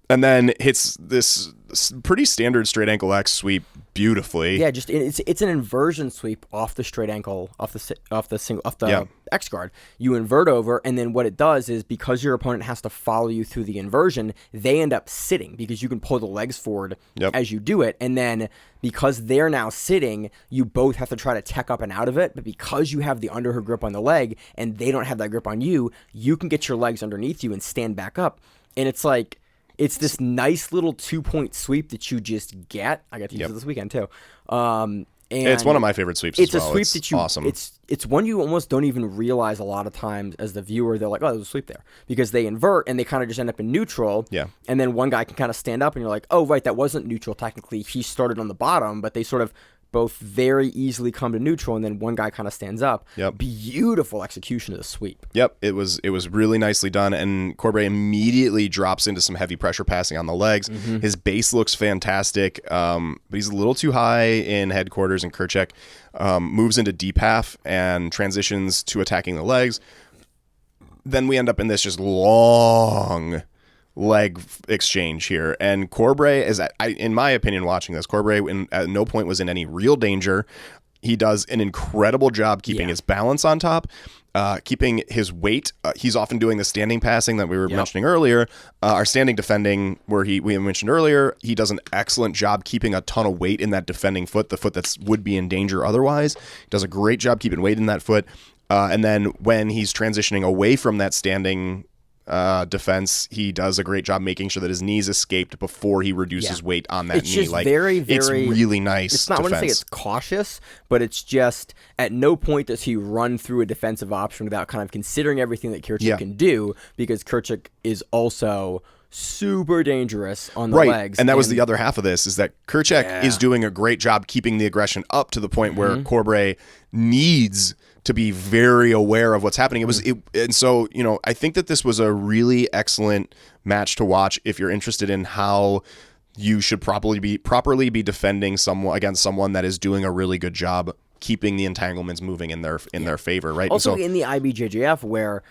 And then hits this pretty standard straight ankle X sweep beautifully. Yeah, just it's an inversion sweep off the straight ankle, off the X guard. You invert over, and then what it does is because your opponent has to follow you through the inversion, they end up sitting because you can pull the legs forward as you do it, and then because they're now sitting, you both have to try to tech up and out of it. But because you have the underhook grip on the leg and they don't have that grip on you, you can get your legs underneath you and stand back up, and it's like. It's this nice little 2-point sweep that you just get. I got to use it this weekend too. And it's one of my favorite sweeps as well. It's a sweep that you awesome. It's one you almost don't even realize a lot of times as the viewer. They're like, oh, there's a sweep there. Because they invert and they kind of just end up in neutral. Yeah. And then one guy can kind of stand up and you're like, oh, right, that wasn't neutral technically. He started on the bottom, but they sort of both very easily come to neutral, and then one guy kind of stands up. Beautiful execution of the sweep. It was really nicely done, and Corbray immediately drops into some heavy pressure passing on the legs. His base looks fantastic, but he's a little too high in headquarters, and Krček moves into deep half and transitions to attacking the legs. Then we end up in this just long leg exchange here, and Corbray is, in my opinion, watching this, Corbray at no point was in any real danger. He does an incredible job keeping his balance on top, keeping his weight. He's often doing the standing passing that we were mentioning earlier, our standing defending where we mentioned earlier. He does an excellent job keeping a ton of weight in that defending foot, the foot that would be in danger otherwise. He does a great job keeping weight in that foot, and then when he's transitioning away from that standing defense, he does a great job making sure that his knees escaped before he reduces weight on that it's knee. Just very, it's really nice. It's not, I wouldn't say it's cautious, but it's just at no point does he run through a defensive option without kind of considering everything that Krček can do, because Krček is also super dangerous on the legs. And that was the other half of this, is that Krček is doing a great job keeping the aggression up to the point where Corbray needs to be very aware of what's happening. And so, I think that this was a really excellent match to watch if you're interested in how you should properly be defending someone against someone that is doing a really good job keeping the entanglements moving in their favor, right? Also, in the IBJJF, where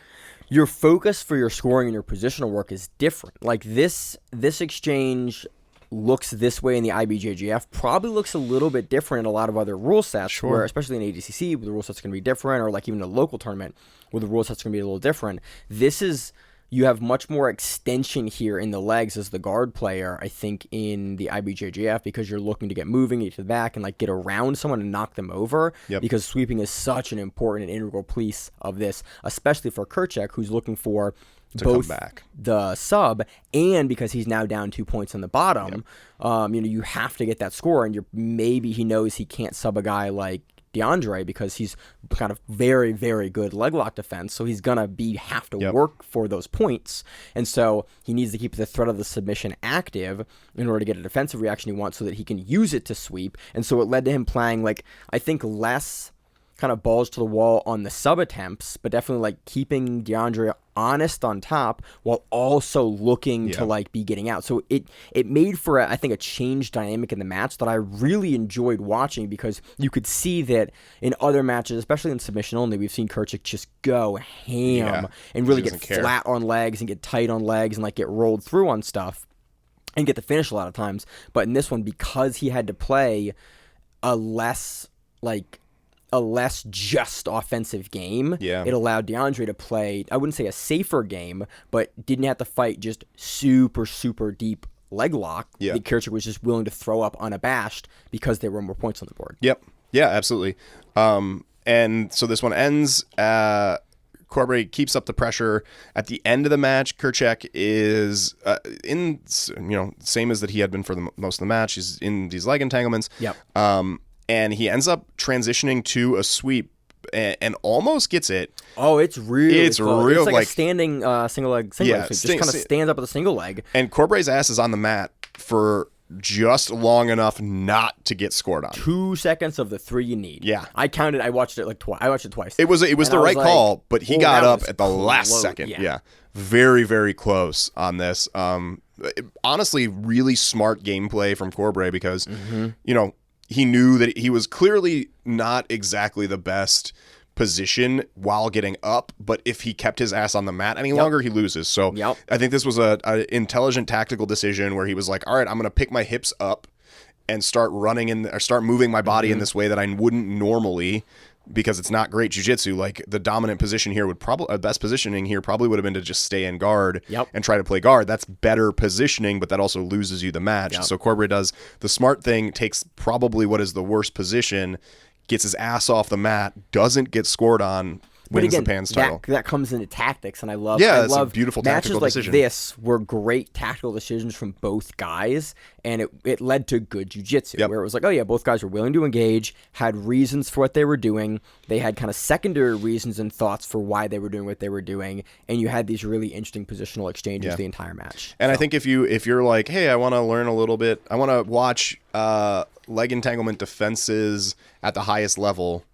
your focus for your scoring and your positional work is different. Like this exchange looks this way in the IBJJF, probably looks a little bit different in a lot of other rule sets, where especially in ADCC, where the rule set's going to be different, or like even a local tournament where the rule set's going to be a little different. You have much more extension here in the legs as the guard player, I think, in the IBJJF, because you're looking to get moving, get to the back, and like get around someone and knock them over, because sweeping is such an important and integral piece of this, especially for Krček, who's looking for both the sub, and because he's now down 2 points on the bottom, you have to get that score, and maybe he knows he can't sub a guy like DeAndre because he's kind of very, very good leg lock defense, so he's gonna have to work for those points, and so he needs to keep the threat of the submission active in order to get a defensive reaction he wants, so that he can use it to sweep. And so it led to him playing, I think, less kind of balls to the wall on the sub attempts, but definitely keeping DeAndre honest on top while also looking to like be getting out. So it made for I think a change dynamic in the match that I really enjoyed watching, because you could see that in other matches, especially in submission only, we've seen Krček just go ham and really get flat on legs and get tight on legs and like get rolled through on stuff and get the finish a lot of times. But in this one, because he had to play a less just offensive game, it allowed DeAndre to play, I wouldn't say a safer game, but didn't have to fight just super, super deep leg lock. The Krček was just willing to throw up unabashed because there were more points on the board. Yep. Yeah, absolutely. And so this one ends. Corbray keeps up the pressure. At the end of the match, Krček is same as that he had been for the most of the match. He's in these leg entanglements. And he ends up transitioning to a sweep and almost gets it. Oh, it's really close. It's like a standing single leg sweep. Just kind of stands up with a single leg. And Corbray's ass is on the mat for just long enough not to get scored on. 2 seconds of the 3 you need. Yeah. I counted. I watched it twice. I watched it twice. It was the right call, but he got up at the last second. Yeah. Very, very close on this. Honestly, really smart gameplay from Corbray, because, he knew that he was clearly not exactly the best position while getting up, but if he kept his ass on the mat any longer, he loses. So I think this was a intelligent tactical decision where he was like, all right, I'm going to pick my hips up and start running or start moving my body in this way that I wouldn't normally, because it's not great jiu-jitsu. Like, the dominant position here would probably, best positioning here probably would have been to just stay in guard and try to play guard. That's better positioning, but that also loses you the match. So Corbray does the smart thing, takes probably what is the worst position, gets his ass off the mat, doesn't get scored on, wins the Pans title. That comes into tactics, and I love a beautiful tactical matches decision. Like this were great tactical decisions from both guys, and it led to good jiu-jitsu, where it was like, oh yeah, both guys were willing to engage, had reasons for what they were doing, they had kind of secondary reasons and thoughts for why they were doing what they were doing, and you had these really interesting positional exchanges the entire match. And I think if you're like, hey, I want to learn a little bit, I want to watch leg entanglement defenses at the highest level,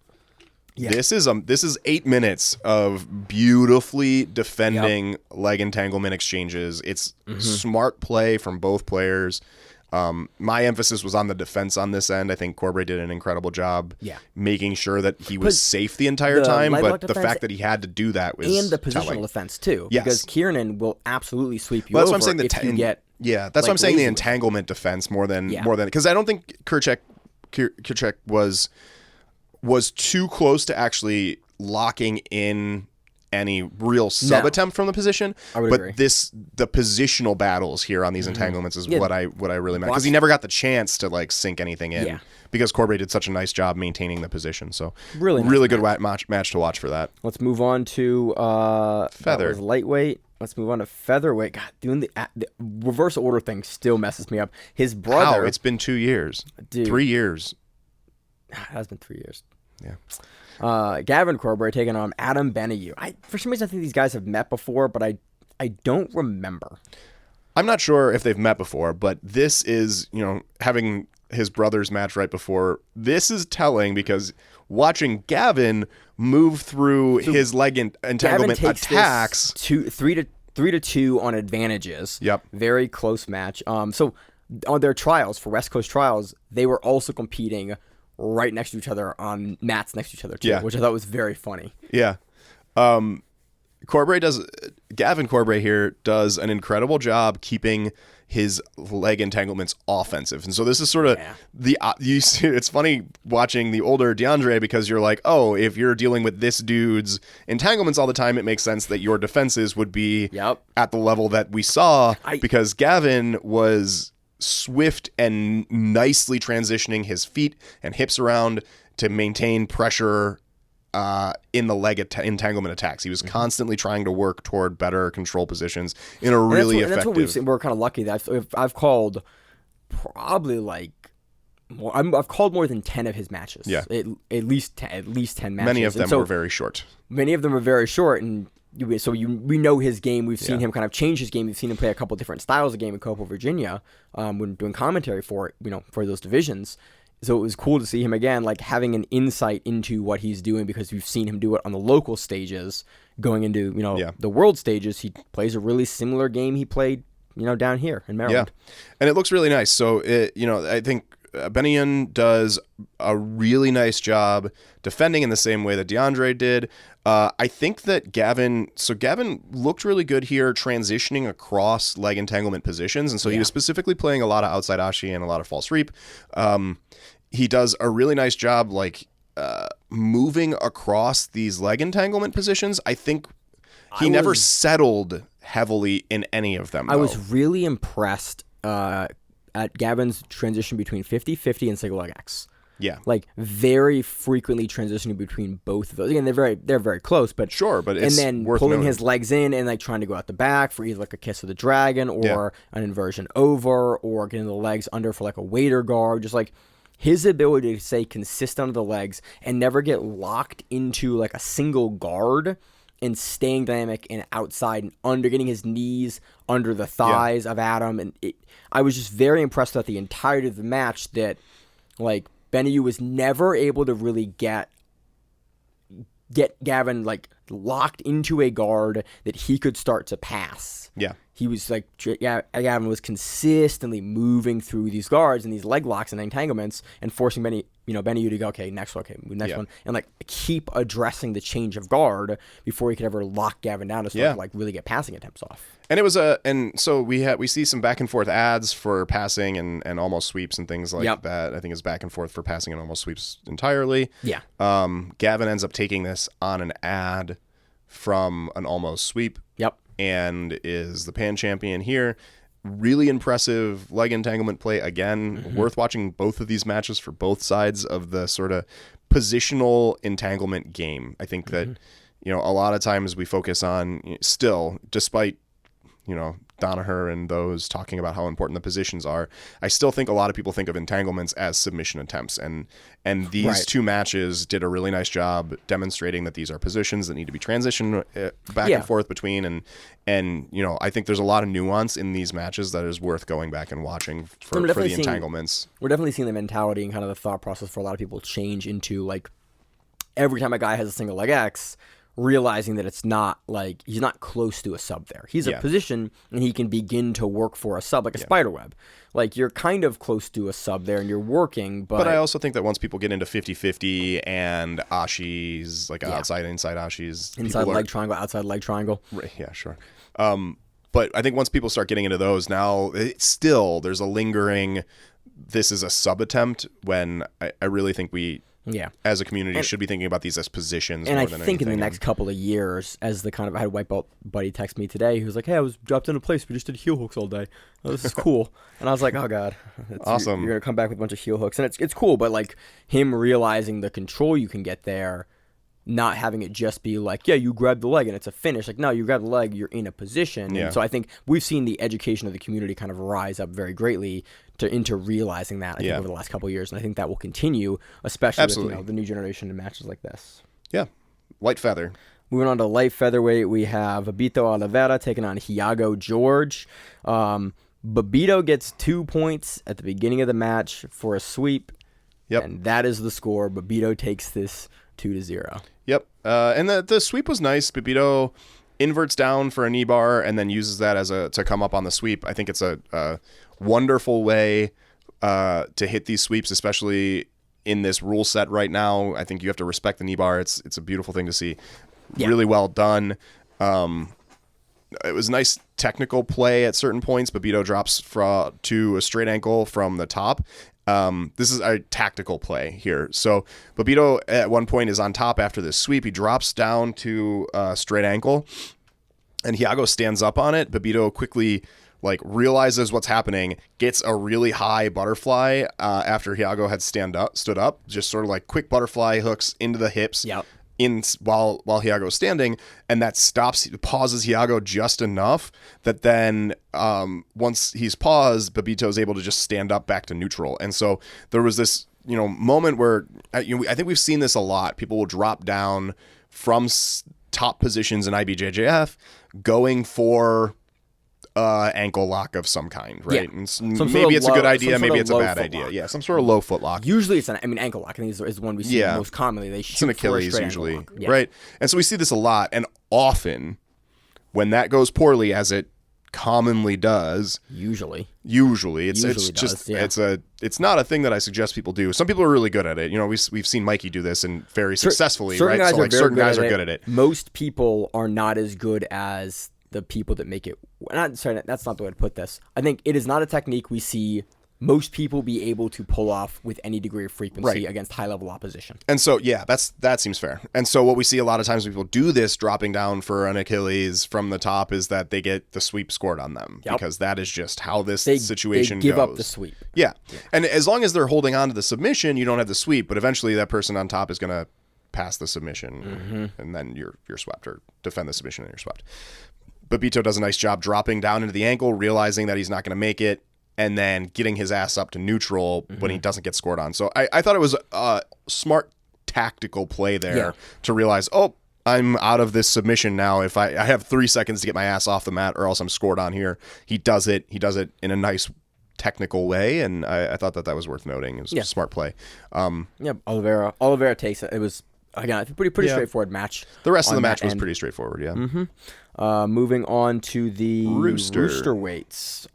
this is 8 minutes of beautifully defending leg entanglement exchanges. It's smart play from both players. My emphasis was on the defense on this end. I think Corbray did an incredible job making sure that he was safe the entire time, but the fact that he had to do that was and the positional defense too, because Kiernan will absolutely sweep you over if you get that's what I'm saying, the entanglement defense more than because I don't think Krček was too close to actually locking in any real sub attempt from the position. I would agree. The positional battles here on these entanglements is what I really meant, because he never got the chance to like sink anything in because Corbray did such a nice job maintaining the position. So really good match to watch for that. Let's move on to feather. That was lightweight. Let's move on to featherweight. God, doing the reverse order thing still messes me up. His brother. How? It's been 2 years. Dude. 3 years. It has been 3 years. Yeah. Gavin Corbray taking on Adam Benayu. For some reason, I think these guys have met before, but I don't remember. I'm not sure if they've met before, but this is, having his brother's match right before, this is telling, because watching Gavin move through his leg entanglement attacks. 3-2 on advantages. Yep. Very close match. So on their trials, for West Coast trials, they were also competing right next to each other on mats next to each other too, which I thought was very funny. Yeah. Gavin Corbray here does an incredible job keeping his leg entanglements offensive. And so this is sort of it's funny watching the older DeAndre, because you're like, oh, if you're dealing with this dude's entanglements all the time, it makes sense that your defenses would be at the level that we saw, because Gavin was swift and nicely transitioning his feet and hips around to maintain pressure in the leg entanglement attacks. He was constantly trying to work toward better control positions in a really effective. That's what we've seen. We're kind of lucky that I've called probably I've called more than 10 of his matches. Yeah, at least 10 matches. Many of them were very short. Many of them were very short, and we know his game. We've seen him kind of change his game. We've seen him play a couple different styles of game in Copa Virginia when doing commentary for it, for those divisions. so it was cool to see him again, like having an insight into what he's doing, because we've seen him do it on the local stages. Going into the world stages, he plays a really similar game he played down here in Maryland. Yeah, and it looks really nice. So I think Bahiense does a really nice job defending in the same way that DeAndre did. I think that Gavin looked really good here transitioning across leg entanglement positions. And so he was specifically playing a lot of outside ashi and a lot of false reap. He does a really nice job moving across these leg entanglement positions. I think he never settled heavily in any of them. I was really impressed at Gavin's transition between 50-50 and single leg X. Yeah, like very frequently transitioning between both of those. Again, they're very close, but it's and then worth pulling noting. his legs in and like trying to go out the back for either like a kiss of the dragon or an inversion over, or getting the legs under for like a waiter guard. Just like his ability to stay consistent on the legs and never get locked into like a single guard, and staying dynamic and outside and under, getting his knees under the thighs of Adam. And I was just very impressed throughout the entirety of the match that like Benio was never able to really get Gavin like locked into a guard that he could start to pass. Yeah. He was like, Gavin was consistently moving through these guards and these leg locks and entanglements and forcing Benio to go, okay, next one, one, and like keep addressing the change of guard before he could ever lock Gavin down to start to like really get passing attempts off. And it was so we see some back and forth ads for passing and almost sweeps and things like that. I think it's back and forth for passing and almost sweeps entirely. Yeah. Gavin ends up taking this on an ad from an almost sweep. Yep. And is the pan champion here. Really impressive leg entanglement play again. Worth watching both of these matches for both sides of the sort of positional entanglement game. I think that a lot of times we focus on still, despite Danaher and those talking about how important the positions are, I still think a lot of people think of entanglements as submission attempts, and these two matches did a really nice job demonstrating that these are positions that need to be transitioned back and forth between, and I think there's a lot of nuance in these matches that is worth going back and watching for the entanglements. We're definitely seeing the mentality and kind of the thought process for a lot of people change into like every time a guy has a single leg X, realizing that it's not like he's not close to a sub there. He's a position and he can begin to work for a sub like a spider web. Like you're kind of close to a sub there and you're working, but I also think that once people get into 50-50 and ashis, like inside ashis, inside leg triangle, outside leg triangle. Right, yeah, sure. But I think once people start getting into those now, there's a lingering this is a sub attempt when I really think we as a community should be thinking about these as positions. And more I than think anything. In the next couple of years, as the kind of, I had a white belt buddy text me today who was like, hey, I was dropped into place. We just did heel hooks all day. Oh, this is cool. And I was like, oh God, awesome. You're going to come back with a bunch of heel hooks. And it's cool, but like him realizing the control you can get there, not having it just be like, yeah, you grab the leg and it's a finish. Like, no, you grab the leg, you're in a position. Yeah. And so I think we've seen the education of the community kind of rise up very greatly into realizing that, I think, over the last couple of years. And I think that will continue, especially with the new generation in matches like this. Yeah. Light feather. Moving on to light featherweight, we have Babito Oliveira taking on Iago George. Babito gets 2 points at the beginning of the match for a sweep. Yep. And that is the score. Babito takes this 2-0. Yep. And the sweep was nice. Babito inverts down for a knee bar and then uses that to come up on the sweep. I think it's a wonderful way to hit these sweeps, especially in this rule set right now. I think you have to respect the knee bar. It's a beautiful thing to see. Yeah. Really well done. It was nice technical play at certain points. Babito drops to a straight ankle from the top. This is a tactical play here. So Babito at one point is on top after this sweep. He drops down to a straight ankle and Iago stands up on it. Babito quickly realizes what's happening, gets a really high butterfly after Iago had stood up, just sort of quick butterfly hooks into the hips. Yep. While Iago's standing, and that pauses Iago just enough that then once he's paused, Babito's able to just stand up back to neutral. And so there was this moment where I think we've seen this a lot. People will drop down from top positions in IBJJF, going for ankle lock of some kind, right? Yeah. And maybe it's a good idea, maybe it's a bad idea. Yeah, some sort of low foot lock. Usually it's ankle lock. I think is one we see most commonly. They shoot it's an Achilles usually, yeah. right? And so we see this a lot, and often when that goes poorly, as it commonly does, usually it's not a thing that I suggest people do. Some people are really good at it. You know, we've seen Mikey do this and very successfully, certain right? Guys so like certain guys are good at it. Most people are not as good as the people that make it. That's not the way to put this. I think it is not a technique we see most people be able to pull off with any degree of frequency against high-level opposition. And so, yeah, that seems fair. And so what we see a lot of times when people do this, dropping down for an Achilles from the top, is that they get the sweep scored on them because that is just how this situation goes. They give up the sweep. Yeah. And as long as they're holding on to the submission, you don't have the sweep, but eventually that person on top is going to pass the submission, and then you're swept, or defend the submission and you're swept. But Bito does a nice job dropping down into the ankle, realizing that he's not going to make it, and then getting his ass up to neutral when he doesn't get scored on. So I thought it was a smart tactical play there to realize, oh, I'm out of this submission now. If I have 3 seconds to get my ass off the mat or else I'm scored on here. He does it. He does it in a nice technical way, and I thought that was worth noting. It was a smart play. Oliveira takes it. It was, again, a pretty straightforward match. The rest of the match was pretty straightforward, Moving on to the rooster weights.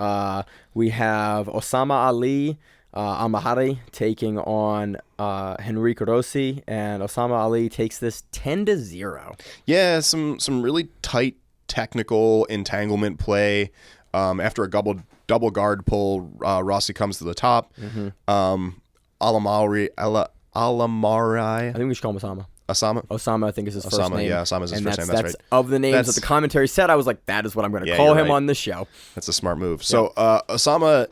We have Osama Ali Amahari taking on Henrique Rossi, and Osama Ali takes this 10-0. Yeah, some really tight technical entanglement play. After a double guard pull, Rossi comes to the top. Alamari, I think we should call him Osama. Osama, I think is his first name. Yeah, Osama's his first name. That's right. Of the names that the commentary said, I was like, that is what I'm going to call him on this show. That's a smart move. So Osama,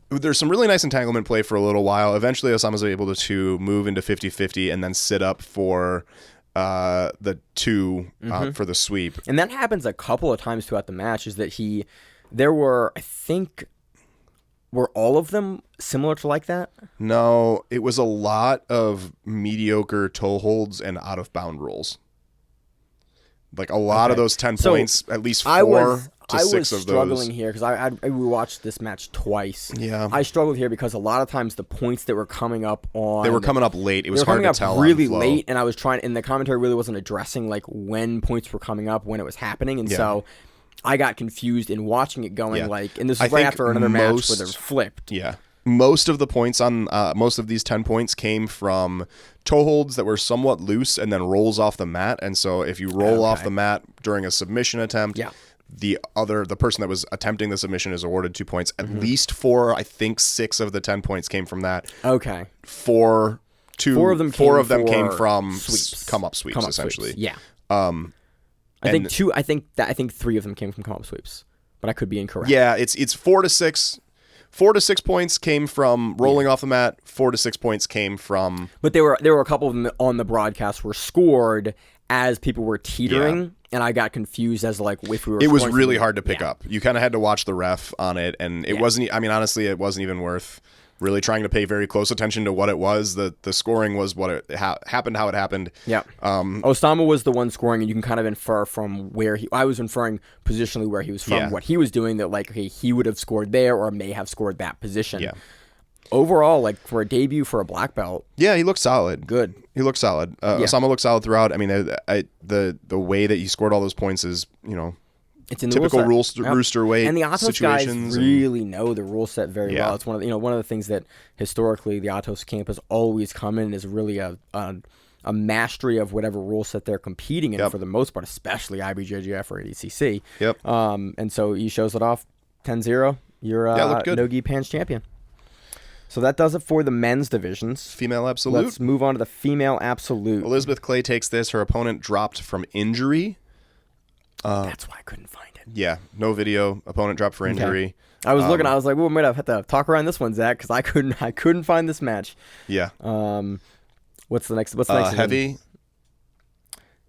there's some really nice entanglement play for a little while. Eventually, Osama's able to move into 50-50 and then sit up for the two for the sweep. And that happens a couple of times throughout the match, is that there were, I think... Were all of them similar to like that? No, it was a lot of mediocre toe holds and out of bound rolls. Like a lot of those 10 points, at least 4 to 6 of those. I was struggling here because I rewatched this match twice. Yeah, I struggled here because a lot of times the points that were coming up they were coming up late. It was hard to tell. Really late, and I was trying, and the commentary really wasn't addressing like when points were coming up, when it was happening, and so I got confused in watching it going like, and this is right after another match where they're flipped. Yeah. Most of the points on most of these 10 points came from toe holds that were somewhat loose and then rolls off the mat. And so if you roll off the mat during a submission attempt, the person that was attempting the submission is awarded 2 points. At least 4, I think 6 of the 10 points came from that. Okay. 4 of them came from sweeps. Come up sweeps, essentially. Sweeps. Yeah. I think 3 of them came from come up sweeps, but I could be incorrect. Yeah, it's 4 to 6. 4 to 6 points came from rolling off the mat. 4 to 6 points came from. But there were a couple of them on the broadcast were scored as people were teetering, and I got confused as like if we were. It was really hard to pick up. You kind of had to watch the ref on it, and it wasn't. I mean, honestly, it wasn't even worth really trying to pay very close attention to what it was. The scoring was what it happened, how it happened. Yeah. Osama was the one scoring, and you can kind of infer from where I was inferring positionally where he was from, what he was doing, that like, okay, he would have scored there or may have scored that position. Yeah. Overall, like for a debut for a black belt. Yeah, he looked solid. Good. He looked solid. Osama looked solid throughout. I mean, the way that he scored all those points is, it's in the typical rooster weight, and the Atos guys really know the rule set very well. It's one of the things that historically the Atos camp has always come in is really a mastery of whatever rule set they're competing in for the most part, especially IBJJF or ADCC. Yep. And so he shows it off 10-0. You're No-Gi Pans champion. So that does it for the men's divisions. Female absolute. Let's move on to the female absolute. Elizabeth Clay takes this. Her opponent dropped from injury. That's why I couldn't find it. Yeah, no video. Opponent dropped for injury. Okay. I was looking. I was like, "Well, we might have to talk around this one, Zach, because I couldn't find this match." Yeah. What's the next? Heavy.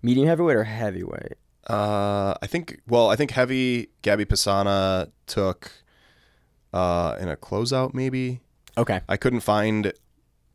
Medium heavyweight or heavyweight? I think heavy. Gabby Pisana took in a closeout, maybe. Okay. I couldn't find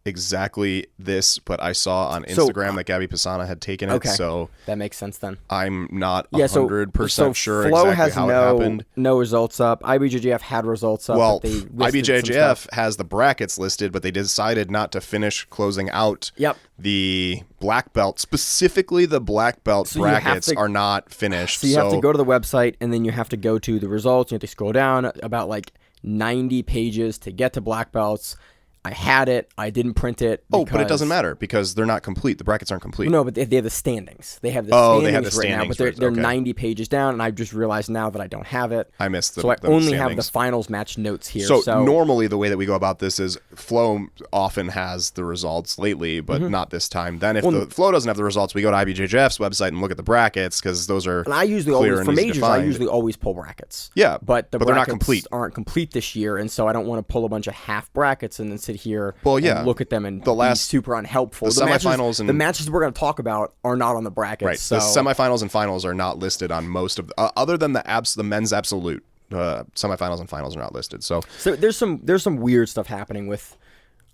exactly this, but I saw on Instagram that Gabby Pisana had taken it, so that makes sense then. I'm not 100% sure Flow exactly has how it happened. No results up. IBJJF had results up. Well, but they IBJJF has the brackets listed, but they decided not to finish closing out the black belt. Specifically, the black belt brackets are not finished. So you have to go to the website, and then you have to go to the results. You have to scroll down about like 90 pages to get to black belts. I had it. I didn't print it. But it doesn't matter because they're not complete. The brackets aren't complete. No, but they have the standings. They have the standings right now, but they're 90 pages down, and I just realized now that I don't have it. I missed the So I only standings. have the finals match notes here. So normally the way that we go about this is Flow often has the results lately, but not this time. Then if the Flow doesn't have the results, we go to IBJJF's website and look at the brackets because those are and I usually clear always, and for easy to majors, I find. usually always pull brackets. Yeah, but they're not complete. Aren't complete this year, and so I don't want to pull a bunch of half brackets and then sit here and look at them and be super unhelpful. The semifinals the matches we're going to talk about are not on the brackets. Right. So. The semifinals and finals are not listed on most of other than the men's absolute. Semifinals and finals are not listed. So there's some weird stuff happening with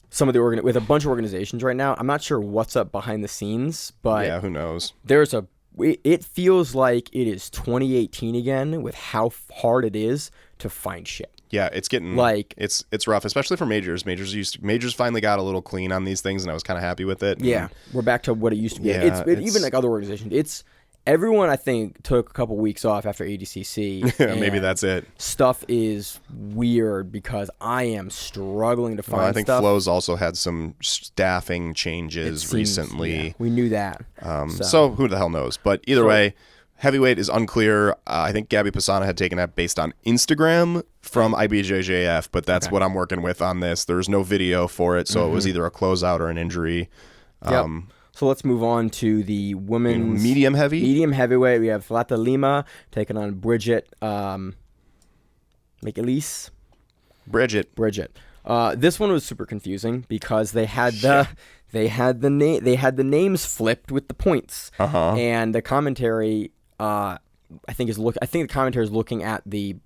some of the with a bunch of organizations right now. I'm not sure what's up behind the scenes, but yeah, who knows? It feels like it is 2018 again with how hard it is to find shit. Yeah, it's getting it's rough, especially for majors. Majors finally got a little clean on these things, and I was kind of happy with it. Yeah, we're back to what it used to be. Yeah, even like other organizations. Everyone I think took a couple weeks off after ADCC. Maybe that's it. Stuff is weird because I am struggling to find. I think Flow's also had some staffing changes recently. Yeah, we knew that. So who the hell knows? But either way. Heavyweight is unclear. I think Gabby Pisana had taken that based on Instagram from IBJJF, but that's what I'm working with on this. There's no video for it, so it was either a closeout or an injury. So let's move on to the women's medium heavy. Medium heavyweight. We have Flata Lima taking on Bridget Michaelis. Bridget. This one was super confusing because they had the names flipped with the points, and the commentary. I think the commentary is looking at the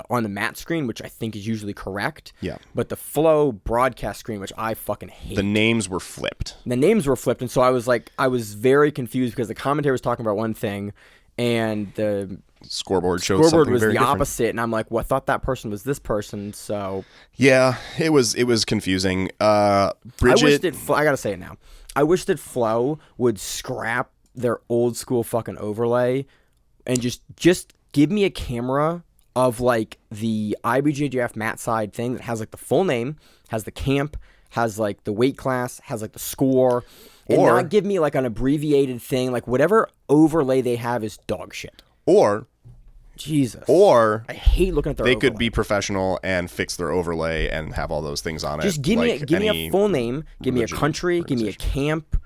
on the mat screen, which I think is usually correct. Yeah. But the Flow broadcast screen, which I fucking hate. The names were flipped. And so I was very confused because the commentary was talking about one thing, and the scoreboard showed was something the very different. opposite, and I'm like, well, I thought that person was this person. So yeah, it was confusing. Bridget, I gotta say it now. I wish that Flow would scrap their old school fucking overlay and just give me a camera of like the IBJJF mat side thing that has like the full name, has the camp, has like the weight class, has like the score, and not give me like an abbreviated thing. Like whatever overlay they have is dog shit. Or I hate looking at their overlay. They could be professional and fix their overlay and have all those things on it. Just give me a full name, give me a country, give me a camp,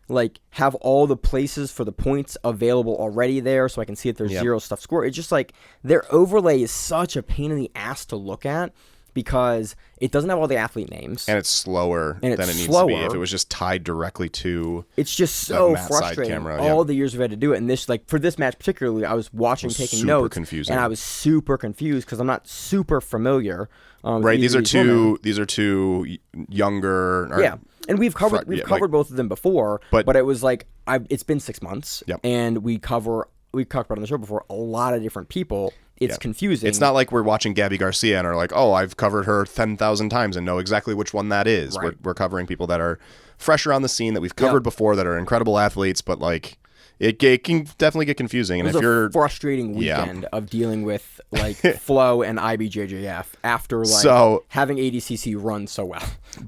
like have all the places for the points available already there so I can see if there's zero stuff score. It's just like their overlay is such a pain in the ass to look at because it doesn't have all the athlete names. And it's slower than it needs to be if it was just tied directly to it's just so frustrating. All the years we've had to do it. And this, like for this match particularly, I was watching, taking notes, and I was super confused because I'm not super familiar. Right, these are two younger. And we've covered both of them before, but it was like it's been 6 months, and we've talked about on the show before a lot of different people. It's confusing. It's not like we're watching Gabby Garcia and are like, oh, I've covered her 10,000 times and know exactly which one that is. Right. We're covering people that are fresher on the scene that we've covered before that are incredible athletes, but like it can definitely get confusing. And it was a frustrating weekend of dealing with like Flow and IBJJF after having ADCC run so well.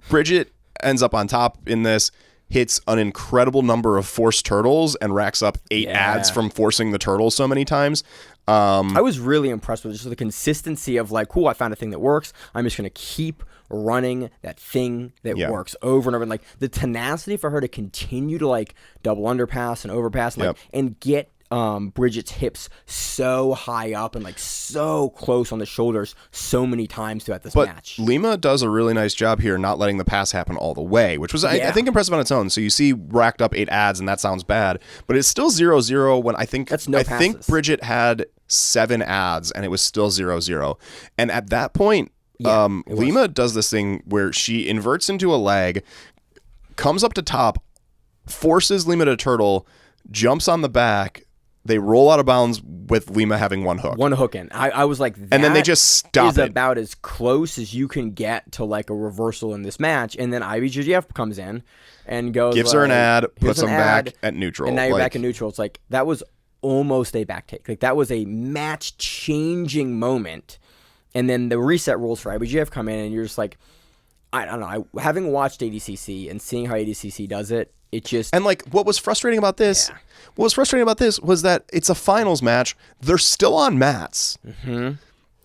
Bridget ends up on top in this. Hits an incredible number of forced turtles and racks up 8 ads from forcing the turtles so many times. I was really impressed with just the consistency of like, cool, I found a thing that works. I'm just going to keep running that thing that works over and over. And like the tenacity for her to continue to like double underpass and overpass and get Bridget's hips so high up and like so close on the shoulders so many times throughout this match. Lima does a really nice job here not letting the pass happen all the way, which was I think impressive on its own. So you see racked up 8 ads and that sounds bad, but it's still 0-0 when I think think Bridget had 7 ads and it was still 0-0. And at that point, Lima does this thing where she inverts into a leg, comes up to top, forces Lima to turtle, jumps on the back. They roll out of bounds with Lima having one hook. One hook in. I was like, that and then they just stop is it. about as close as you can get to like a reversal in this match. And then IBJJF comes in and goes, gives her an ad, puts them back at neutral. And now you're back in neutral. It's like, that was almost a back take. Like, that was a match-changing moment. And then the reset rules for IBJJF come in, and you're just like, I don't know. Having watched ADCC and seeing how ADCC does it, it just... And like, what was frustrating about this? Yeah. What was frustrating about this was that it's a finals match. They're still on mats. Mm-hmm.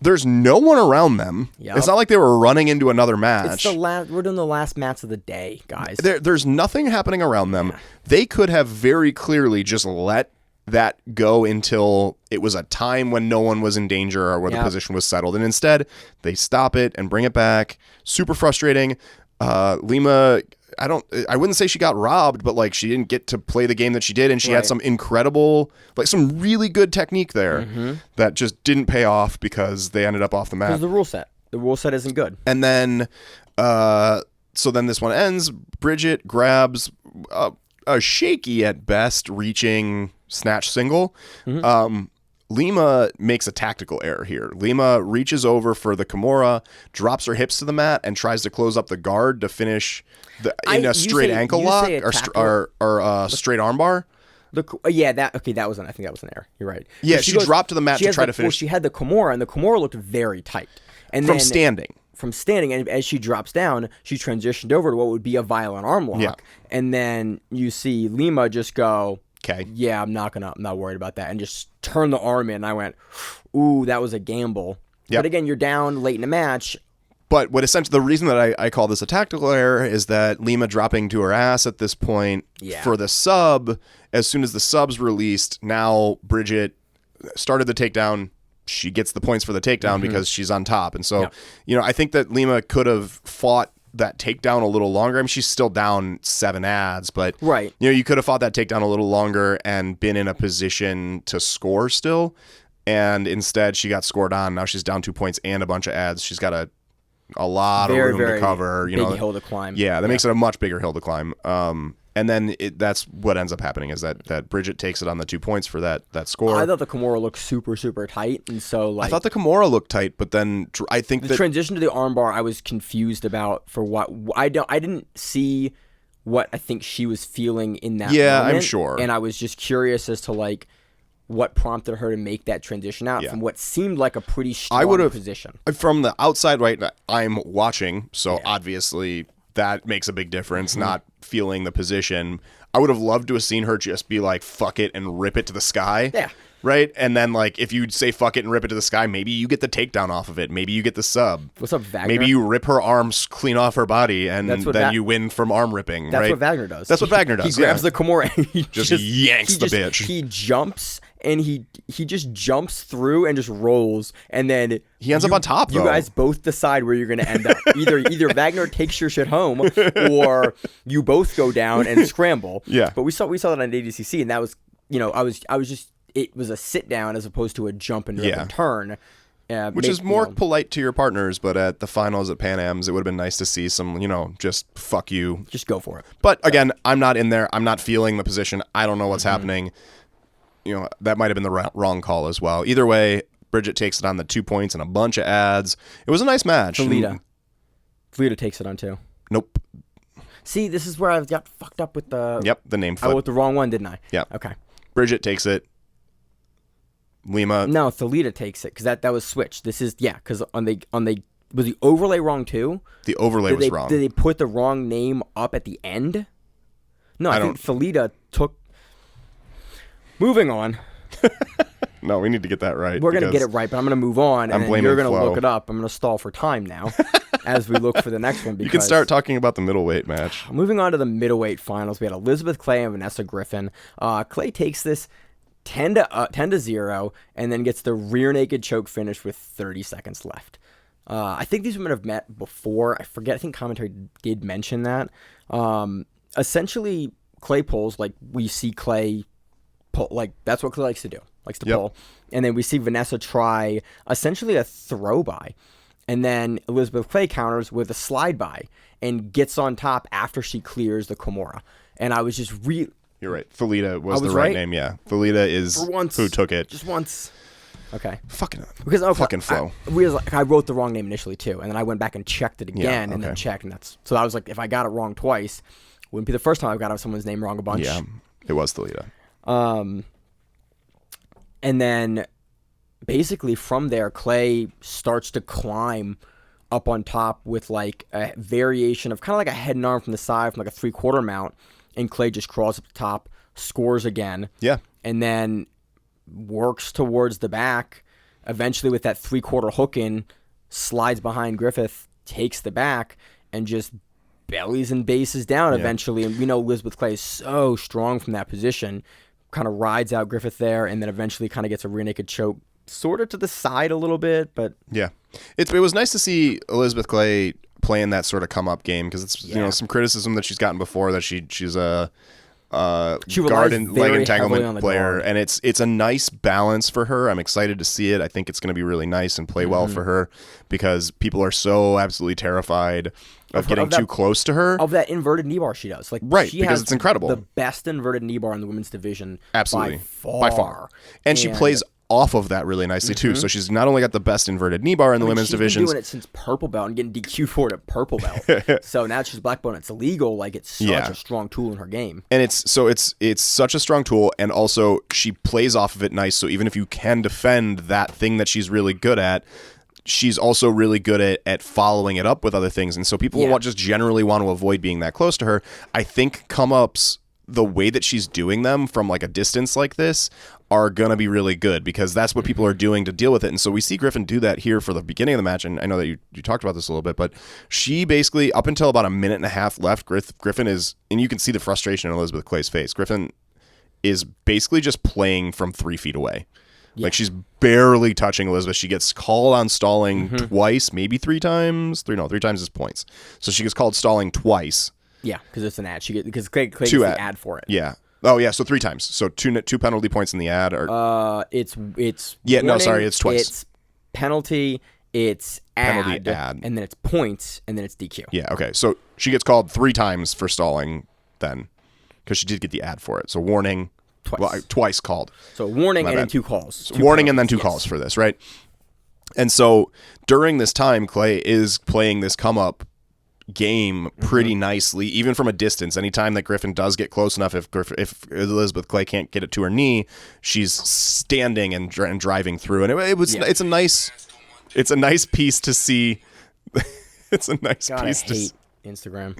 There's no one around them. Yep. It's not like they were running into another match. It's we're doing the last mats of the day, guys. There's nothing happening around them. Yeah. They could have very clearly just let that go until it was a time when no one was in danger or where the position was settled. And instead, they stop it and bring it back. Super frustrating. Lima... I wouldn't say she got robbed, but like she didn't get to play the game that she did, and she had some incredible, like some really good technique there that just didn't pay off because they ended up off the map. Because the rule set isn't good. And then, so then this one ends. Bridget grabs a shaky at best reaching snatch single. Lima makes a tactical error here. Lima reaches over for the Kimura, drops her hips to the mat, and tries to close up the guard to finish in a straight ankle lock or straight armbar. That was I think that was an error. You're right. Yeah, she dropped to the mat to try to finish. Well, she had the Kimura, and the Kimura looked very tight. And from standing, and as she drops down, she transitioned over to what would be a violent arm lock. Yeah. And then you see Lima just go, okay, yeah, I'm not worried about that, and just turn the arm in. And I went, ooh, that was a gamble. Yep. But again, you're down late in the match. But what essentially the reason that I call this a tactical error is that Lima dropping to her ass at this point for the sub. As soon as the sub's released, now Bridget started the takedown. She gets the points for the takedown because she's on top, and so I think that Lima could have fought that takedown a little longer. I mean, she's still down 7 ads, but you could have fought that takedown a little longer and been in a position to score still. And instead, she got scored on. Now she's down 2 points and a bunch of ads. She's got a lot of room to cover. Big hill to climb. Yeah, that makes it a much bigger hill to climb. And then that's what ends up happening is that Bridget takes it on the 2 points for that score. I thought the Kimura looked super, super tight. And so I thought the Kimura looked tight, but then I think the transition to the armbar I was confused about for what I didn't see what I think she was feeling in that moment. Yeah, I'm sure. And I was just curious as to like what prompted her to make that transition out from what seemed like a pretty strong position. From the outside, right, I'm watching, so obviously that makes a big difference, not feeling the position. I would have loved to have seen her just be like, fuck it, and rip it to the sky. Yeah. Right? And then, like, if you say fuck it and rip it to the sky, maybe you get the takedown off of it. Maybe you get the sub. What's up, Wagner? Maybe you rip her arms clean off her body, and then you win from arm ripping. That's right? what Wagner does. That's what Wagner does. He grabs the Kimura and he just yanks the bitch. He jumps, and he just jumps through and just rolls, and then he ends up on top, though. You guys both decide where you're going to end up. Either Wagner takes your shit home, or you both go down and scramble. Yeah. But we saw that on ADCC, and that was, I was just... It was a sit down as opposed to a jump into a turn. Which is more polite to your partners, but at the finals at Pan Ams, it would have been nice to see some, just fuck you. Just go for it. But again, I'm not in there. I'm not feeling the position. I don't know what's happening. That might have been the wrong call as well. Either way, Bridget takes it on the 2 points and a bunch of ads. It was a nice match. Felita takes it on 2. Nope. See, this is where I got fucked up with the... Yep, the name flip. I wrote the wrong one, didn't I? Yeah. Okay. Bridget takes it. Lima. No, Felita takes it because that was switched. This is because on the was the overlay wrong too? The overlay was wrong. Did they put the wrong name up at the end? No, I think Felita took. Moving on. No, we need to get that right. We're gonna get it right, but I'm gonna move on, and then you're gonna look it up. I'm gonna stall for time now as we look for the next one. Because you can start talking about the middleweight match. Moving on to the middleweight finals, we had Elizabeth Clay and Vanessa Griffin. Clay takes this 10-0, and then gets the rear naked choke finish with 30 seconds left. I think these women have met before. I forget. I think commentary did mention that. Essentially, Clay pulls like we see Clay pull. Like that's what Clay likes to do. Likes to pull. And then we see Vanessa try essentially a throw by. And then Elizabeth Clay counters with a slide by and gets on top after she clears the Kimura. And I was just You're right. Thalita was the right? right name, yeah. Thalita is For once, who took it. Just once. Okay. Fucking flow. I wrote the wrong name initially too, and then I went back and checked it again, and then checked, and so I was like, if I got it wrong twice, it wouldn't be the first time I've got someone's name wrong a bunch. Yeah, it was Thalita. And then basically from there, Clay starts to climb up on top with like a variation of kind of like a head and arm from the side, from like a 3/4 mount, and Clay just crawls up the top, scores again. Yeah. And then works towards the back, eventually with that 3/4 hook in, slides behind Griffith, takes the back, and just bellies and bases down eventually. And we know Elizabeth Clay is so strong from that position, kind of rides out Griffith there, and then eventually kind of gets a rear naked choke sort of to the side a little bit. But yeah, it was nice to see Elizabeth Clay playing that sort of come up game, because it's you know, some criticism that she's gotten before, that she's a guard and leg entanglement player, and it's a nice balance for her. I'm excited to see it. I think it's going to be really nice and play well for her, because people are so absolutely terrified of getting too close to her. Of that inverted knee bar she does. Like, right, she because has it's incredible. The best inverted knee bar in the women's division. Absolutely. By far. And she plays off of that really nicely too. So she's not only got the best inverted knee bar in the women's division. She's been doing it since purple belt and getting DQ'd for it at purple belt. So now she's black belt and it's illegal. Like, it's such a strong tool in her game. And it's such a strong tool, and also she plays off of it nice. So even if you can defend that thing that she's really good at, she's also really good at following it up with other things. And so people will just generally want to avoid being that close to her. I think come-ups, the way that she's doing them from like a distance like this, are going to be really good, because that's what people are doing to deal with it. And so we see Griffin do that here for the beginning of the match. And I know that you talked about this a little bit, but she basically, up until about a minute and a half left, Griffin is, and you can see the frustration in Elizabeth Clay's face. Griffin is basically just playing from 3 feet away. Yeah. Like, she's barely touching Elizabeth. She gets called on stalling twice, maybe 3 times. 3 times is points. So she gets called stalling twice. Yeah, because it's an ad. Because Clay gets the ad for it. Yeah. Oh yeah, so 3 times. So two penalty points in the ad. Or it's yeah, warning, no, sorry, it's twice. It's penalty, it's ad, and then it's points, and then it's DQ. Yeah, okay. So she gets called 3 times for stalling then, because she did get the ad for it. So warning, twice called. So warning and then 2 calls. So warning and then 2 calls for this, right? And so during this time, Clay is playing this come up game pretty nicely, even from a distance. Anytime that Griffin does get close enough, if Elizabeth Clay can't get it to her knee, she's standing and driving through, and it's a nice piece to see. It's a nice piece. I hate Instagram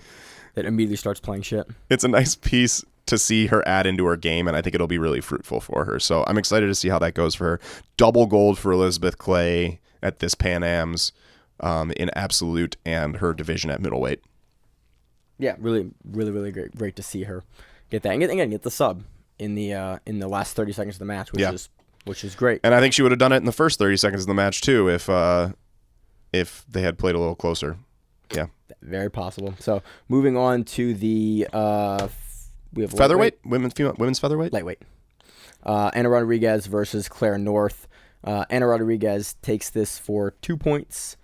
that immediately starts playing shit. It's a nice piece to see her add into her game, and I think it'll be really fruitful for her. So I'm excited to see how that goes for her. Double gold for Elizabeth Clay at this Pan Am's. In absolute and her division at middleweight. Yeah, really, really, really great to see her get that. And again, get the sub in the last 30 seconds of the match, which is great. And I think she would have done it in the first 30 seconds of the match too, if they had played a little closer. Yeah, very possible. So moving on to the we have featherweight, women's featherweight, lightweight. Anna Rodriguez versus Claire North. Anna Rodriguez takes this for 2 points.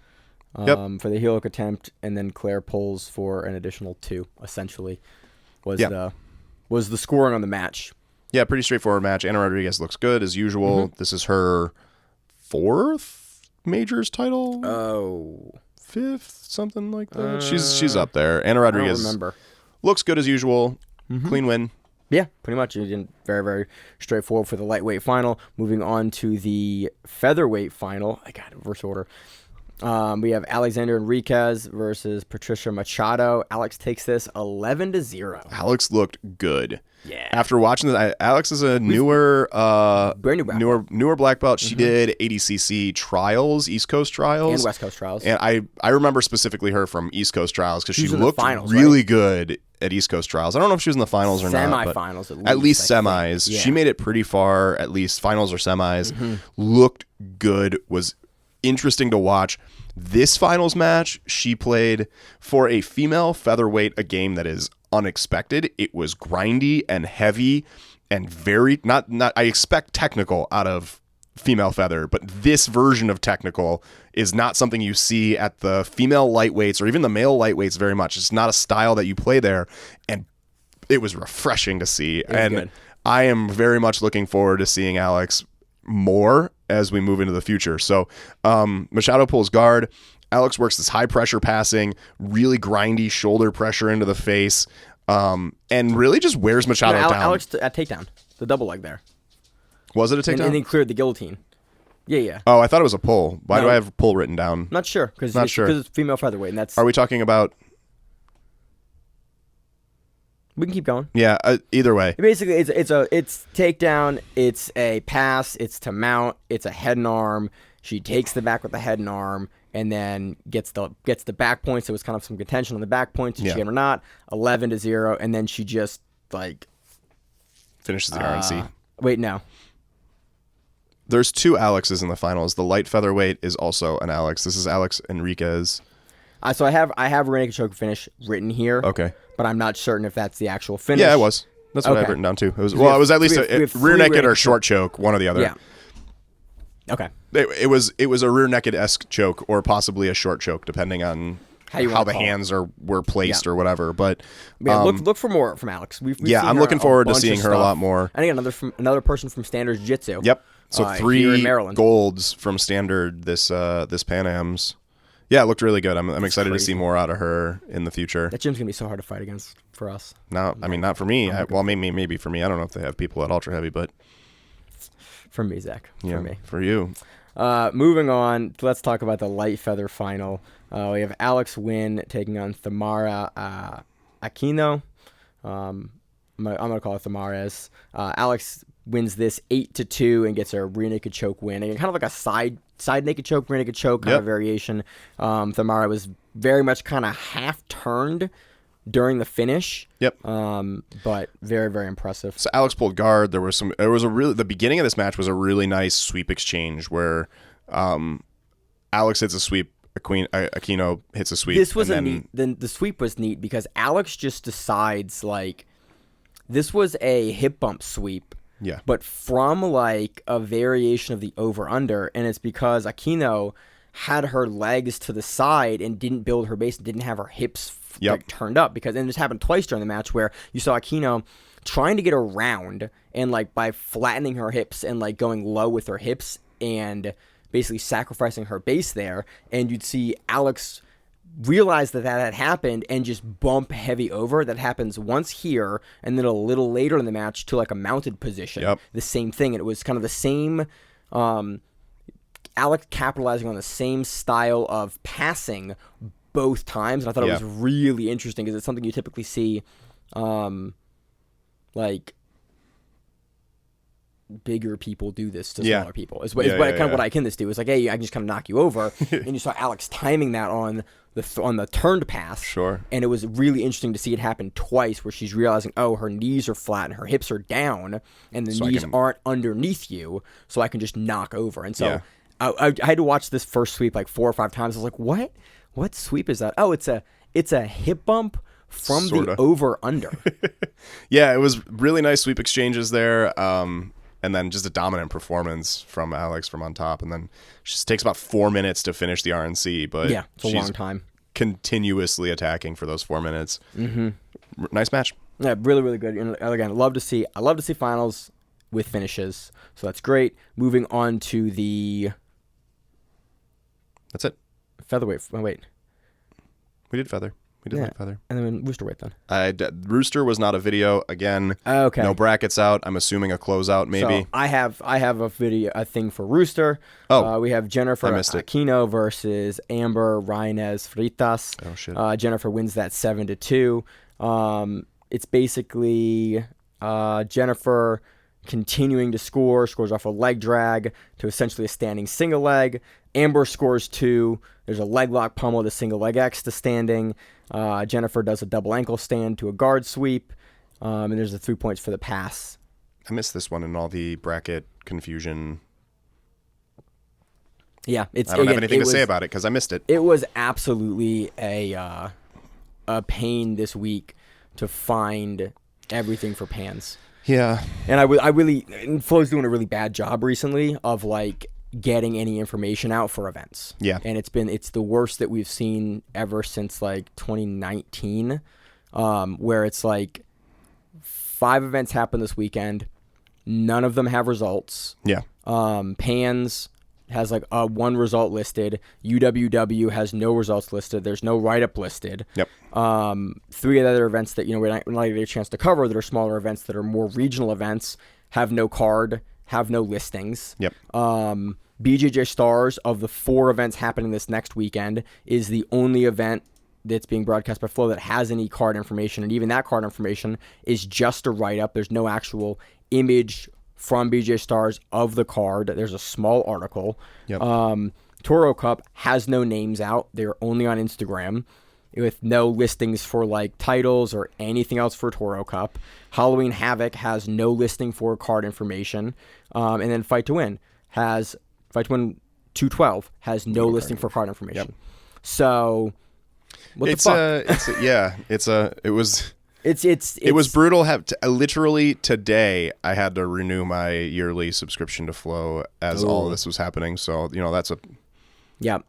For the heel hook attempt, and then Claire pulls for an additional 2. Essentially, was the scoring on the match. Yeah, pretty straightforward match. Anna Rodriguez looks good as usual. This is her 4th majors title. Oh, 5th, something like that. She's up there. Anna Rodriguez, I don't remember. Looks good as usual. Clean win. Yeah, pretty much. Very, very straightforward for the lightweight final. Moving on to the featherweight final. I got it in reverse order. We have Alexander Enriquez versus Patricia Machado. Alex takes this 11-0. Alex looked good. Yeah. After watching this, Alex is a newer black belt. She did ADCC trials, East Coast trials, and West Coast trials. And I remember specifically her from East Coast trials because she looked finals, really good at East Coast trials. I don't know if she was in the finals or not. Semifinals, at least semis. Yeah. She made it pretty far, at least finals or semis. Looked good. Was interesting to watch. This finals match, she played for a female featherweight, a game that is unexpected. It was grindy and heavy and very not I expect technical out of female feather, but this version of technical is not something you see at the female lightweights or even the male lightweights very much. It's not a style that you play there, and it was refreshing to see. And good. I am very much looking forward to seeing Alex more as we move into the future. So Machado pulls guard. Alex works this high pressure passing, really grindy shoulder pressure into the face, and really just wears Machado down. Alex at takedown, the double leg there. Was it a takedown? And he cleared the guillotine. Yeah. Oh, I thought it was a pull. Why do I have pull written down? Not sure because sure. it's female featherweight, and that's. Are we talking about? We can keep going. Yeah, either way. Basically, it's takedown, it's a pass, it's to mount, it's a head and arm. She takes the back with the head and arm, and then gets the back points. There was kind of some contention on the back points. Did she get or not? 11-0, and then she just finishes the RNC. Wait, no. There's 2 Alexes in the finals. The light featherweight is also an Alex. This is Alex Enriquez. So I have rear naked choke finish written here. Okay. But I'm not certain if that's the actual finish. Yeah, it was. That's what I've written down too. It was it was at least a rear naked or short choke, one or the other. Yeah. Okay. It was a rear naked-esque choke or possibly a short choke, depending on how the hands were placed or whatever. But look for more from Alex. We've I'm looking forward to seeing her a lot more. I think another person from Standard Jiu-Jitsu. Yep. So 3 Maryland. golds from Standard this Pan Ams. Yeah, it looked really good. I'm excited to see more out of her in the future. That gym's gonna be so hard to fight against for us. No, I mean not for me. Maybe for me. I don't know if they have people at Ultra Heavy, but for me, Zach. Yeah, for me. For you. Moving on, let's talk about the light feather final. We have Alex Wynn taking on Tamara Aquino. I'm gonna call it Tamares. Alex wins this 8-2 and gets a rear naked choke win. And kind of like a side naked choke, rear naked choke kind of variation. Tamara was very much kind of half turned during the finish. Yep. But very, very impressive. So Alex pulled guard. The beginning of this match was a really nice sweep exchange where Alex hits a sweep, Aquino hits a sweep. This was the sweep was neat because Alex just decides this was a hip bump sweep. Yeah. But from a variation of the over-under, and it's because Aquino had her legs to the side and didn't build her base and didn't have her hips turned up. And this happened twice during the match where you saw Aquino trying to get around and by flattening her hips and going low with her hips and basically sacrificing her base there. And you'd see Alex realize that had happened and just bump heavy over. That happens once here and then a little later in the match to a mounted position. Yep. The same thing. And it was kind of the same, Alex capitalizing on the same style of passing both times. And I thought it was really interesting because it's something you typically see bigger people do this to smaller people. It's what I can this do. It's hey, I can just kind of knock you over. And you saw Alex timing that on the turned pass. Sure. And it was really interesting to see it happen twice where she's realizing, her knees are flat and her hips are down and the knees aren't underneath you, so I can just knock over. And so I had to watch this first sweep 4 or 5 times. I was like, what sweep is that? Oh, it's a hip bump from the over-under. Yeah, it was really nice sweep exchanges there. And then just a dominant performance from Alex from on top. And then she just takes about 4 minutes to finish the RNC. But yeah, it's a long time. Continuously attacking for those 4 minutes. Mm-hmm. Nice match. Yeah, really, really good. And again, I love to see finals with finishes. So that's great. Moving on to the... That's it. Featherweight. Oh, wait. We did feather. We did like feather. And then roosterweight then. Rooster was not a video. Again, okay. No brackets out. I'm assuming a closeout maybe. So I have a thing for rooster. Oh. We have Jennifer Aquino versus Amber Reynes Fritas. Oh, shit. Jennifer wins that 7-2. It's basically Jennifer continuing to scores off a leg drag to essentially a standing single leg. Amber scores 2. There's a leg lock pummel to single leg X to standing. Jennifer does a double ankle stand to a guard sweep. And there's the 3 points for the pass. I missed this one in all the bracket confusion. Yeah. I don't have anything to say about it because I missed it. It was absolutely a pain this week to find everything for Pans. Yeah. And and Flo's doing a really bad job recently of like getting any information out for events. Yeah. And it's the worst that we've seen ever since like 2019, where it's like 5 events happen this weekend. None of them have results. Yeah. Pans has like one result listed. UWW has no results listed. There's no write-up listed. Yep. 3 of the other events that, we're not getting a chance to cover that are smaller events that are more regional events have no card, have no listings. Yep. BJJ Stars, of the 4 events happening this next weekend, is the only event that's being broadcast by Flo that has any card information, and even that card information is just a write-up. There's no actual image from BJJ Stars of the card. There's a small article. Yep. Toro Cup has no names out. They're only on Instagram with no listings for like titles or anything else for Toro Cup. Halloween Havoc has no listing for card information. And then Fight to Win 212 has no listing for card information. Yep. So what the fuck? It was brutal. Literally today, I had to renew my yearly subscription to Flow as all of this was happening. So that's a kick in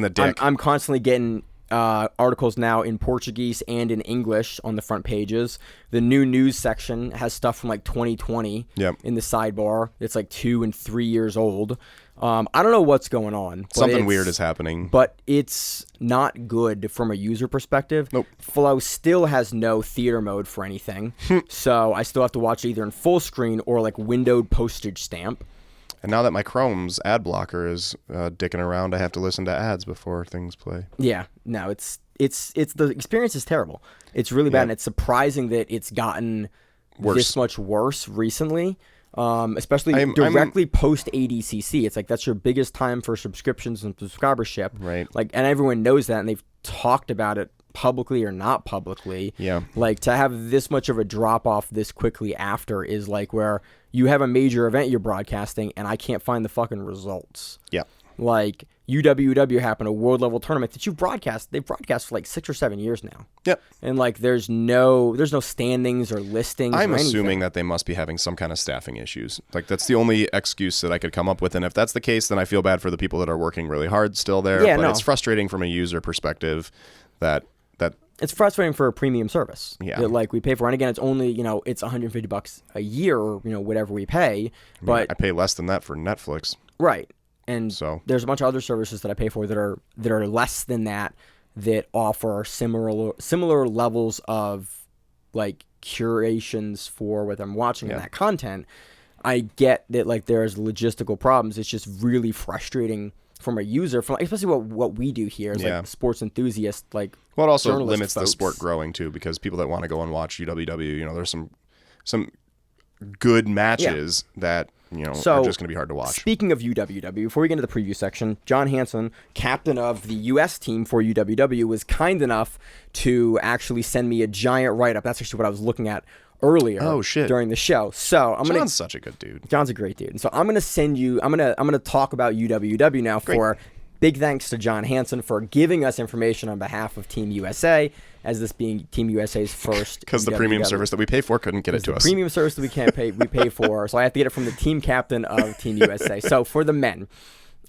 the dick. I'm constantly getting articles now in Portuguese and in English on the front pages. The new news section has stuff from like 2020 in the sidebar. It's like 2 and 3 years old. I don't know what's going on. Something weird is happening. But it's not good from a user perspective. Nope. Flow still has no theater mode for anything. So I still have to watch either in full screen or like windowed postage stamp. And now that my Chrome's ad blocker is dicking around, I have to listen to ads before things play. Yeah, no, it's the experience is terrible. It's really bad, and it's surprising that it's gotten this much worse recently. Especially directly post ADCC. It's like that's your biggest time for subscriptions and subscribership. Right. Like, and everyone knows that, and they've talked about it publicly or not publicly. Yeah. Like, to have this much of a drop off this quickly after is like where you have a major event you're broadcasting, and I can't find the fucking results. Yeah. Like UWW happened, a world level tournament that they've broadcast for like 6 or 7 years now. Yep. And like there's no standings or listings. I'm or assuming that they must be having some kind of staffing issues. Like that's the only excuse that I could come up with. And if that's the case, then I feel bad for the people that are working really hard still there. Yeah, but it's frustrating from a user perspective that it's frustrating for a premium service. Yeah. That like we pay for. And again, it's only, it's $150 a year or, whatever we pay. But I pay less than that for Netflix. Right. And so there's a bunch of other services that I pay for that are less than that offer similar levels of like curations for what I'm watching in that content. I get that like there's logistical problems. It's just really frustrating from a user, especially what we do here as like sports enthusiasts. Like, well, it also limits folks. the sport growing too, because people that want to go and watch UWW, there's some good matches that are just going to be hard to watch. Speaking of UWW, before we get into the preview section, John Hansen, captain of the U.S. team for UWW, was kind enough to actually send me a giant write-up. That's actually what I was looking at earlier during the show. So John's such a good dude. John's a great dude. And so I'm going to send you, I'm going to talk about UWW now. Great. For big thanks to John Hansen for giving us information on behalf of Team USA, as this being Team USA's first. Because the premium service that we pay for couldn't get it to us. The premium service that we pay for, so I have to get it from the team captain of Team USA. So for the men,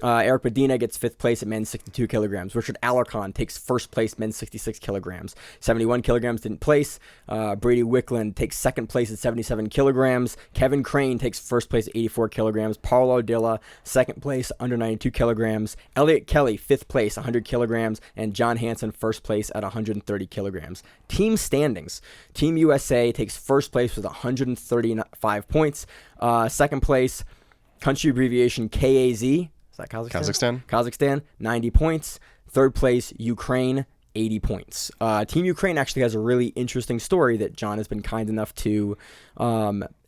Eric Medina gets 5th place at men's 62 kilograms. Richard Alarcon takes 1st place, men's 66 kilograms. 71 kilograms didn't place. Brady Wickland takes 2nd place at 77 kilograms. Kevin Crane takes 1st place at 84 kilograms. Paulo Dilla, 2nd place, under 92 kilograms. Elliot Kelly, 5th place, 100 kilograms. And John Hansen, 1st place at 130 kilograms. Team standings. Team USA takes 1st place with 135 points. 2nd place, country abbreviation KAZ. Is that Kazakhstan? Kazakhstan, 90 points. 3rd place, Ukraine, 80 points. Team Ukraine actually has a really interesting story that John has been kind enough to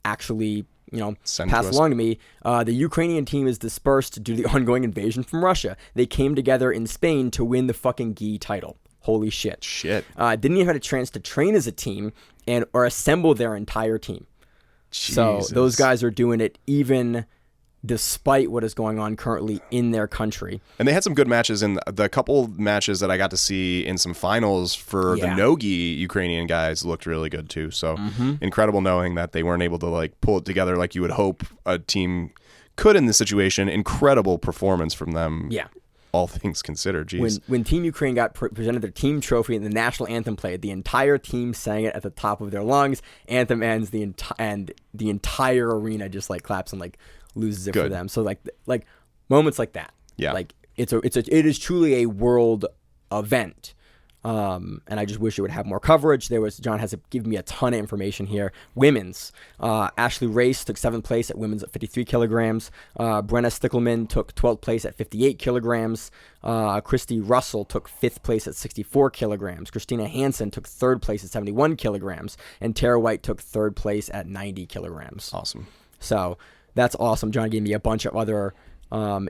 actually pass along to me. The Ukrainian team is dispersed due to the ongoing invasion from Russia. They came together in Spain to win the fucking gi title. Holy shit. Didn't even have a chance to train as a team or assemble their entire team. Jesus. So those guys are doing it even despite what is going on currently in their country. And they had some good matches in the couple matches that I got to see in some finals for the No-Gi Ukrainian guys looked really good too. So incredible knowing that they weren't able to like pull it together like you would hope a team could in this situation. Incredible performance from them. Yeah. All things considered, geez. When Team Ukraine got presented their team trophy and the national anthem played, the entire team sang it at the top of their lungs. Anthem ends, and the entire arena just like claps and like loses it for them. So like moments like that. Yeah. Like it is truly a world event. And I just wish it would have more coverage. John has given me a ton of information here. Women's. Ashley Race took 7th place at women's at 53 kilograms. Brenna Stickelman took 12th place at 58 kilograms. Christy Russell took 5th place at 64 kilograms. Christina Hansen took 3rd place at 71 kilograms. And Tara White took 3rd place at 90 kilograms. Awesome. So that's awesome. John gave me a bunch of other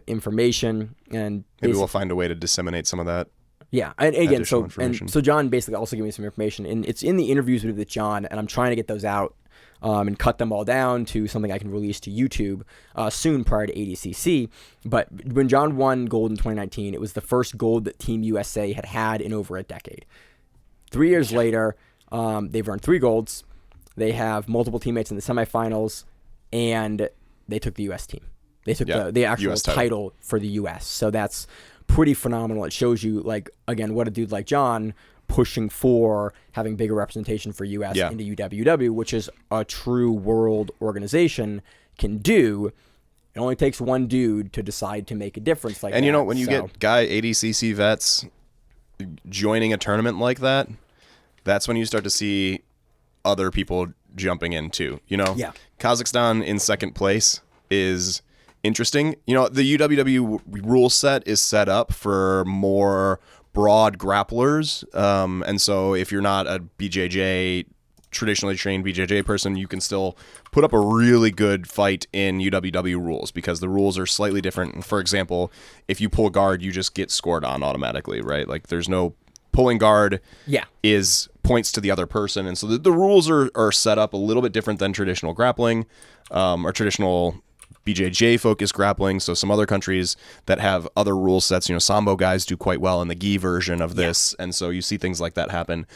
information. And maybe we'll find a way to disseminate some of that. Yeah, and again, so John basically also gave me some information, and it's in the interviews with John, and I'm trying to get those out and cut them all down to something I can release to YouTube soon prior to ADCC. But when John won gold in 2019, it was the first gold that Team USA had in over a decade. 3 years later, they've earned 3 golds. They have multiple teammates in the semifinals, and they took the U.S. team. They took the actual US title for the U.S., so that's pretty phenomenal. It shows you, like, again, what a dude like John pushing for having bigger representation for U.S. into UWW, which is a true world organization, can do. It only takes one dude to decide to make a difference like that. And you know, when you get guy ADCC vets joining a tournament like that, that's when you start to see other people jumping in too. You know, Kazakhstan in 2nd place is interesting. You know, the UWW rule set is set up for more broad grapplers. And so if you're not a traditionally trained BJJ person, you can still put up a really good fight in UWW rules because the rules are slightly different. For example, if you pull guard, you just get scored on automatically, right? Like there's no pulling guard is points to the other person. And so the rules are set up a little bit different than traditional grappling or traditional BJJ focused grappling. So some other countries that have other rule sets, you know, Sambo guys do quite well in the gi version of this. And so you see things like that happen.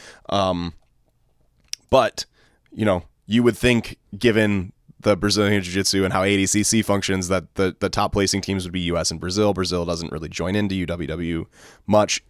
But, you know, you would think given the Brazilian Jiu-Jitsu and how ADCC functions that the top placing teams would be US and Brazil. Brazil doesn't really join into UWW much.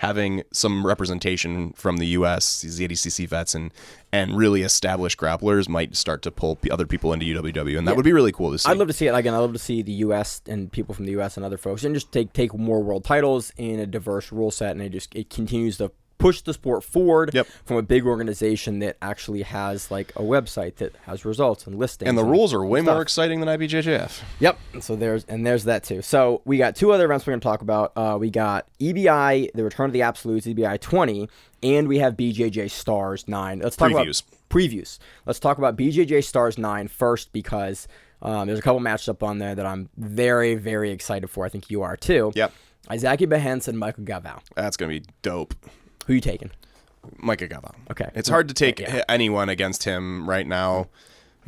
Having some representation from the U.S., these ADCC vets, and really established grapplers might start to pull other people into UWW, and that would be really cool to see. I'd love to see it. Again, I'd love to see the U.S. and people from the U.S. and other folks, and just take more world titles in a diverse rule set, and it continues to push the sport forward from a big organization that actually has like a website that has results and listings. And the rules are way more exciting than IBJJF. Yep. So there's that too. So we got 2 other events we're going to talk about. We got EBI, the Return of the Absolutes, EBI 20, and we have BJJ Stars 9. Let's talk about previews. Let's talk about BJJ Stars 9 first because there's a couple matches up on there that I'm very, very excited for. I think you are too. Yep. Isaque Bahiense and Mica Galvao. That's going to be dope. Who are you taking? Mica Galvao. Okay. It's hard to take anyone against him right now.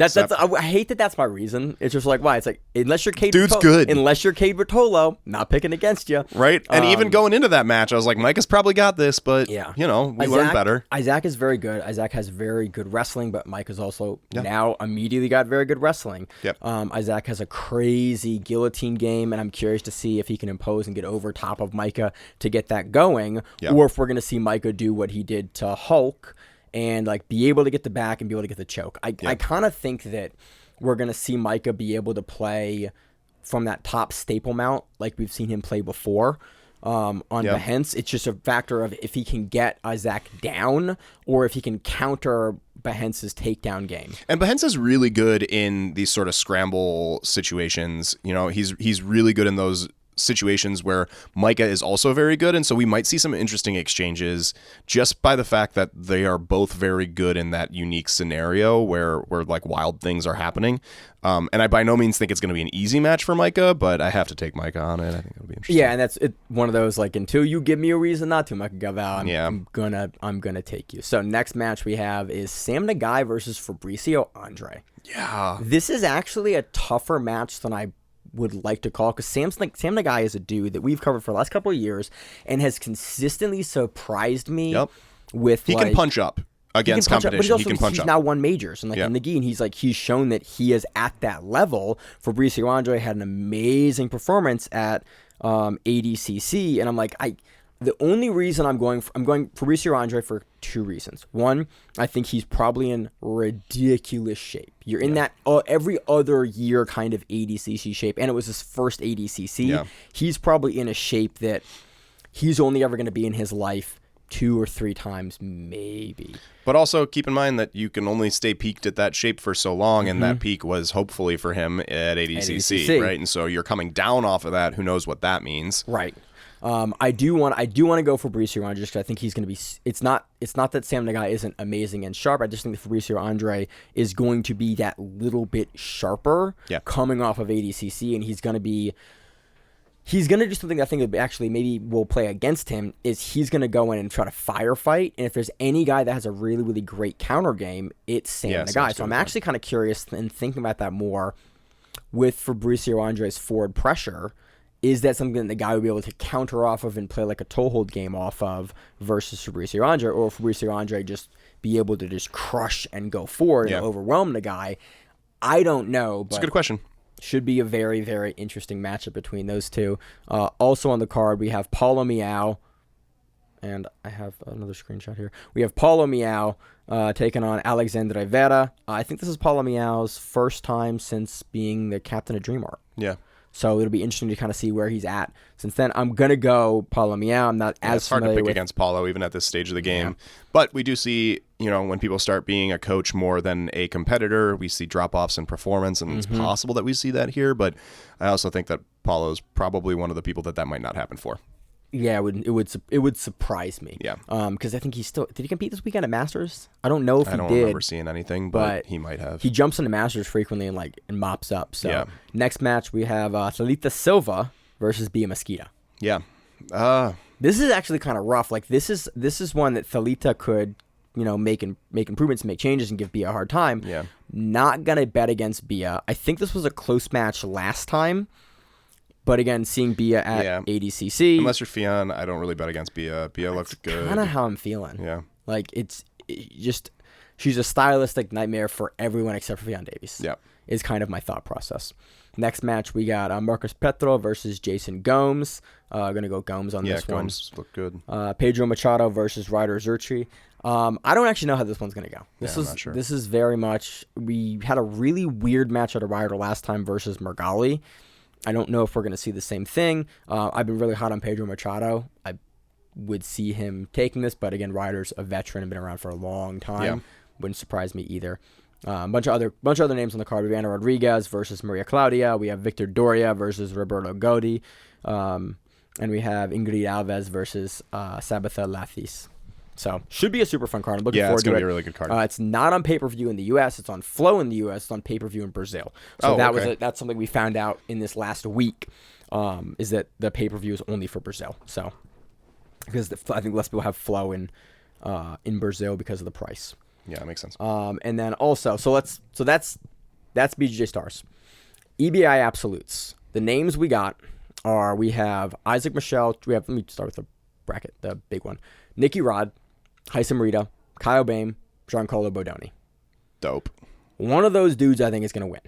I hate that that's my reason. It's just like, why? It's like, unless you're Cade Dude's good. Unless you're Cade Bertolo, not picking against you. Right? And even going into that match, I was like, Micah's probably got this, but, you know, we learned better. Isaque is very good. Isaque has very good wrestling, but Micah's also now immediately got very good wrestling. Yep. Isaque has a crazy guillotine game, and I'm curious to see if he can impose and get over top of Mica to get that going, or if we're going to see Mica do what he did to Hulk and like be able to get the back and be able to get the choke. I kind of think that we're going to see Mica be able to play from that top staple mount like we've seen him play before on Bahiense. It's just a factor of if he can get Isaque down or if he can counter Bahiense's takedown game. And Bahiense is really good in these sort of scramble situations. You know, he's really good in those situations where Mica is also very good, and so we might see some interesting exchanges just by the fact that they are both very good in that unique scenario where like wild things are happening. And I by no means think it's going to be an easy match for Mica, but I have to take Mica on it. I think it'll be interesting. Yeah, and that's one of those like until you give me a reason not to, Mica Galvao, I'm gonna take you. So next match we have is Sam Nagai versus Fabricio Andrey. Yeah, this is actually a tougher match than I would like to call, because Sam Nagai is a dude that we've covered for the last couple of years and has consistently surprised me with he can punch up against competition. But he's now won majors and in the gi, and he's shown that he is at that level. Fabricio Andrey had an amazing performance at ADCC, and I'm like, the only reason I'm going Fabricio Andrey for two reasons. One, I think he's probably in ridiculous shape. You're in that every other year kind of ADCC shape, and it was his first ADCC. Yeah. He's probably in a shape that he's only ever going to be in his life 2 or 3 times, maybe. But also keep in mind that you can only stay peaked at that shape for so long, and that peak was hopefully for him at ADCC, right? And so you're coming down off of that. Who knows what that means? Right. I do want to go for Fabricio Andrey just because I think he's going to be. It's not that Sam Nagai isn't amazing and sharp. I just think that Fabricio Andrey is going to be that little bit sharper coming off of ADCC, and he's going to do something that I think that actually maybe will play against him. Is he's going to go in and try to firefight, and if there's any guy that has a really, really great counter game, it's Sam Nagai. So I'm actually kind of curious and thinking about that more with Fabricio Andrey's forward pressure. Is that something that the guy would be able to counter off of and play like a toe-hold game off of versus Fabricio Andrey, or Fabricio Andrey just be able to just crush and go forward and overwhelm the guy? I don't know. But it's a good question. Should be a very, very interesting matchup between those two. Also on the card, we have Paulo Miyao, and I have another screenshot here. We have Paulo Miyao taking on Alexandre Vera. I think this is Paulo Miao's first time since being the captain of Dream Art. Yeah. So it'll be interesting to kind of see where he's at. Since then, I'm going to go Paulo Miyao. I'm not as it's hard to pick against Paulo, even at this stage of the game. Yeah. But we do see, when people start being a coach more than a competitor, we see drop-offs in performance, and it's possible that we see that here. But I also think that Paulo's probably one of the people that might not happen for. Yeah, it would surprise me. Yeah. Because I think did he compete this weekend at Masters? I don't know if he did. I don't remember seeing anything, but he might have. He jumps into Masters frequently and mops up. So next match we have Thalita Silva versus Bia Mesquita. Yeah. This is actually kind of rough. Like this is one that Thalita could make improvements, make changes, and give Bia a hard time. Yeah. Not gonna bet against Bia. I think this was a close match last time. But again, seeing Bia at ADCC. Unless you're Fionn, I don't really bet against Bia. Bia looked good. Kind of how I'm feeling. Yeah. Like, she's a stylistic nightmare for everyone except for Fionn Davies. Yeah. Is kind of my thought process. Next match, we got Marcus Petro versus Jason Gomes. Going to go Gomes on this one. Gomes looked good. Pedro Machado versus Ryder Zurchi. I don't actually know how this one's going to go. I'm not sure. This is very much... We had a really weird match at a Ryder last time versus Margali. I don't know if we're going to see the same thing. I've been really hot on Pedro Machado. I would see him taking this, but again, Ryder's a veteran and been around for a long time. Yeah. Wouldn't surprise me either. A bunch of other names on the card. We have Ana Rodriguez versus Maria Claudia. We have Victor Doria versus Roberto Godi. And we have Ingrid Alves versus Sabatha Lathis. So, should be a super fun card. I'm looking forward to it. Yeah, it's going to be a really good card. It's not on pay-per-view in the U.S. It's on Flow in the U.S. It's on pay-per-view in Brazil. So that's something we found out in this last week, is that the pay-per-view is only for Brazil. So, because I think less people have Flow in Brazil because of the price. Yeah, that makes sense. And then also, that's BJJ Stars. EBI Absolutes. The names we got are, we have Isaac Michelle. Let me start with the bracket, the big one. Nicky Rod, Hasim Rida, Kyle Boehm, Giancarlo Bodoni. Dope. One of those dudes I think is going to win.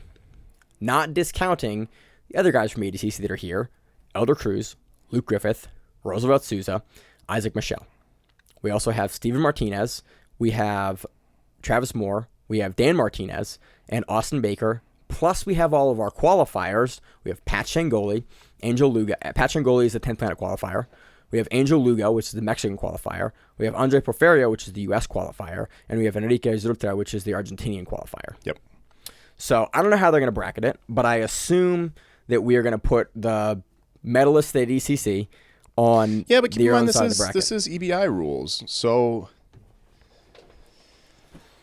Not discounting the other guys from ADCC that are here. Elder Cruz, Luke Griffith, Roosevelt Souza, Isaac Michelle. We also have Steven Martinez. We have Travis Moore. We have Dan Martinez and Austin Baker. Plus we have all of our qualifiers. We have Pat Shangoli, Angel Luga. Pat Shangoli is the 10th planet qualifier. We have Angel Lugo, which is the Mexican qualifier. We have Andre Porfirio, which is the U.S. qualifier. And we have Enrique Zurtra, which is the Argentinian qualifier. Yep. So I don't know how they're going to bracket it, but I assume that we are going to put the medalists at ECC on the but keep in mind, side of the bracket. This is EBI rules. So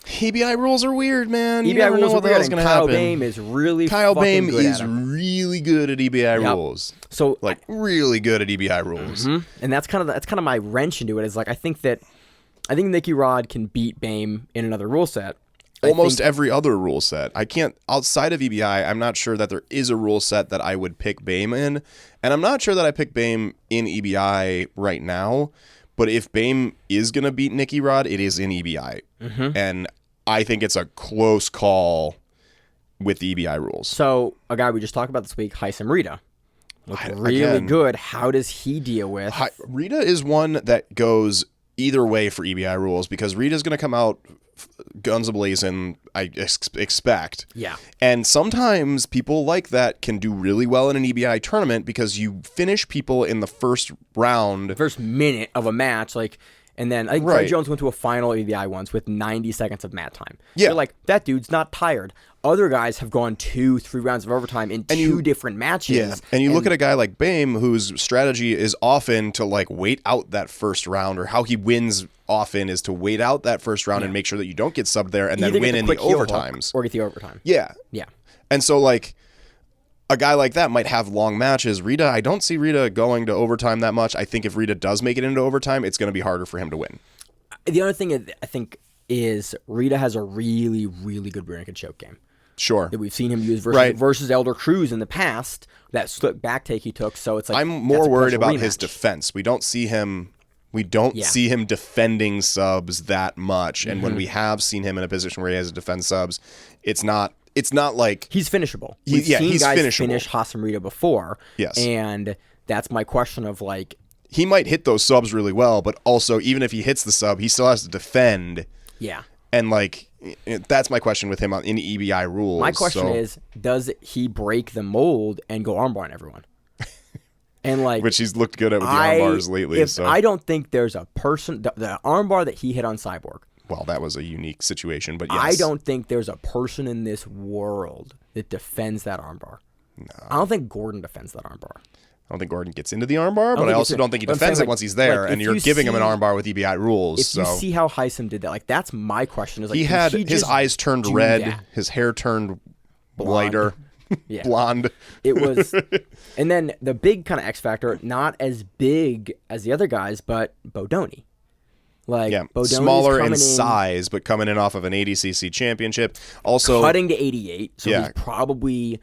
EBI rules are weird, man. EBI you never rules know what the hell's going to happen. Kyle Boehm is really Kyle fucking Boehm good is at them. really good at EBI rules. So really good at EBI rules. Mm-hmm. And that's kind of my wrench into it. Is like I think Nicky Rod can beat Boehm in another rule set. almost every other rule set. I can't, outside of EBI, I'm not sure that there is a rule set that I would pick Boehm in. And I'm not sure that I pick Boehm in EBI right now. But if Boehm is going to beat Nicky Rod, it is in EBI. And I think it's a close call with the EBI rules. So, a guy we just talked about this week, Hasim Rida. Looked really good. How does he deal with? Rida is one that goes either way for EBI rules because Rita's going to come out guns a-blazing, I expect. Yeah. And sometimes people like that can do really well in an EBI tournament because you finish people in the first round. First minute of a match, like, and then I think Craig Jones went to a final EBI once with 90 seconds of mat time. Yeah. You're like, that dude's not tired. Other guys have gone 2-3 rounds of overtime in two different matches. Yeah. And you look at a guy like Boehm, whose strategy is often to like wait out that first round, or how he wins often is to wait out that first round and make sure that you don't get subbed there and then win in the overtimes. Or get the overtime. Yeah. Yeah. And so like a guy like that might have long matches. Rida, I don't see Rida going to overtime that much. I think if Rida does make it into overtime, it's going to be harder for him to win. The other thing I think is Rida has a really, really good rear naked choke game. Sure. That we've seen him use versus Elder Cruz in the past, that slick back take he took. So it's like, I'm more worried about his defense. We don't see him defending subs that much. And when we have seen him in a position where he has to defend subs, it's not like he's finishable. We've seen he's guys finishable. finish Hasim Rida before. Yes. And that's my question of like, he might hit those subs really well, but also even if he hits the sub, he still has to defend. Yeah. And like, that's my question with him in EBI rules. My question is, does he break the mold and go armbar on everyone? And like, which he's looked good at with the armbars lately. I don't think there's a person, the armbar that he hit on Cyborg. Well, that was a unique situation, but yes. I don't think there's a person in this world that defends that armbar. No. I don't think Gordon defends that armbar. I don't think Gordon gets into the armbar, but I also don't think he defends it once he's there, and you're giving him an armbar with EBI rules. If you see how Hasim did that, like that's my question. Is like, he had his eyes turned red, his hair turned lighter, blonde. It was, and then the big kind of X factor, not as big as the other guys, but Bodoni. Like Bodoni's smaller in size, but coming in off of an ADCC championship, also cutting to 88. So he's probably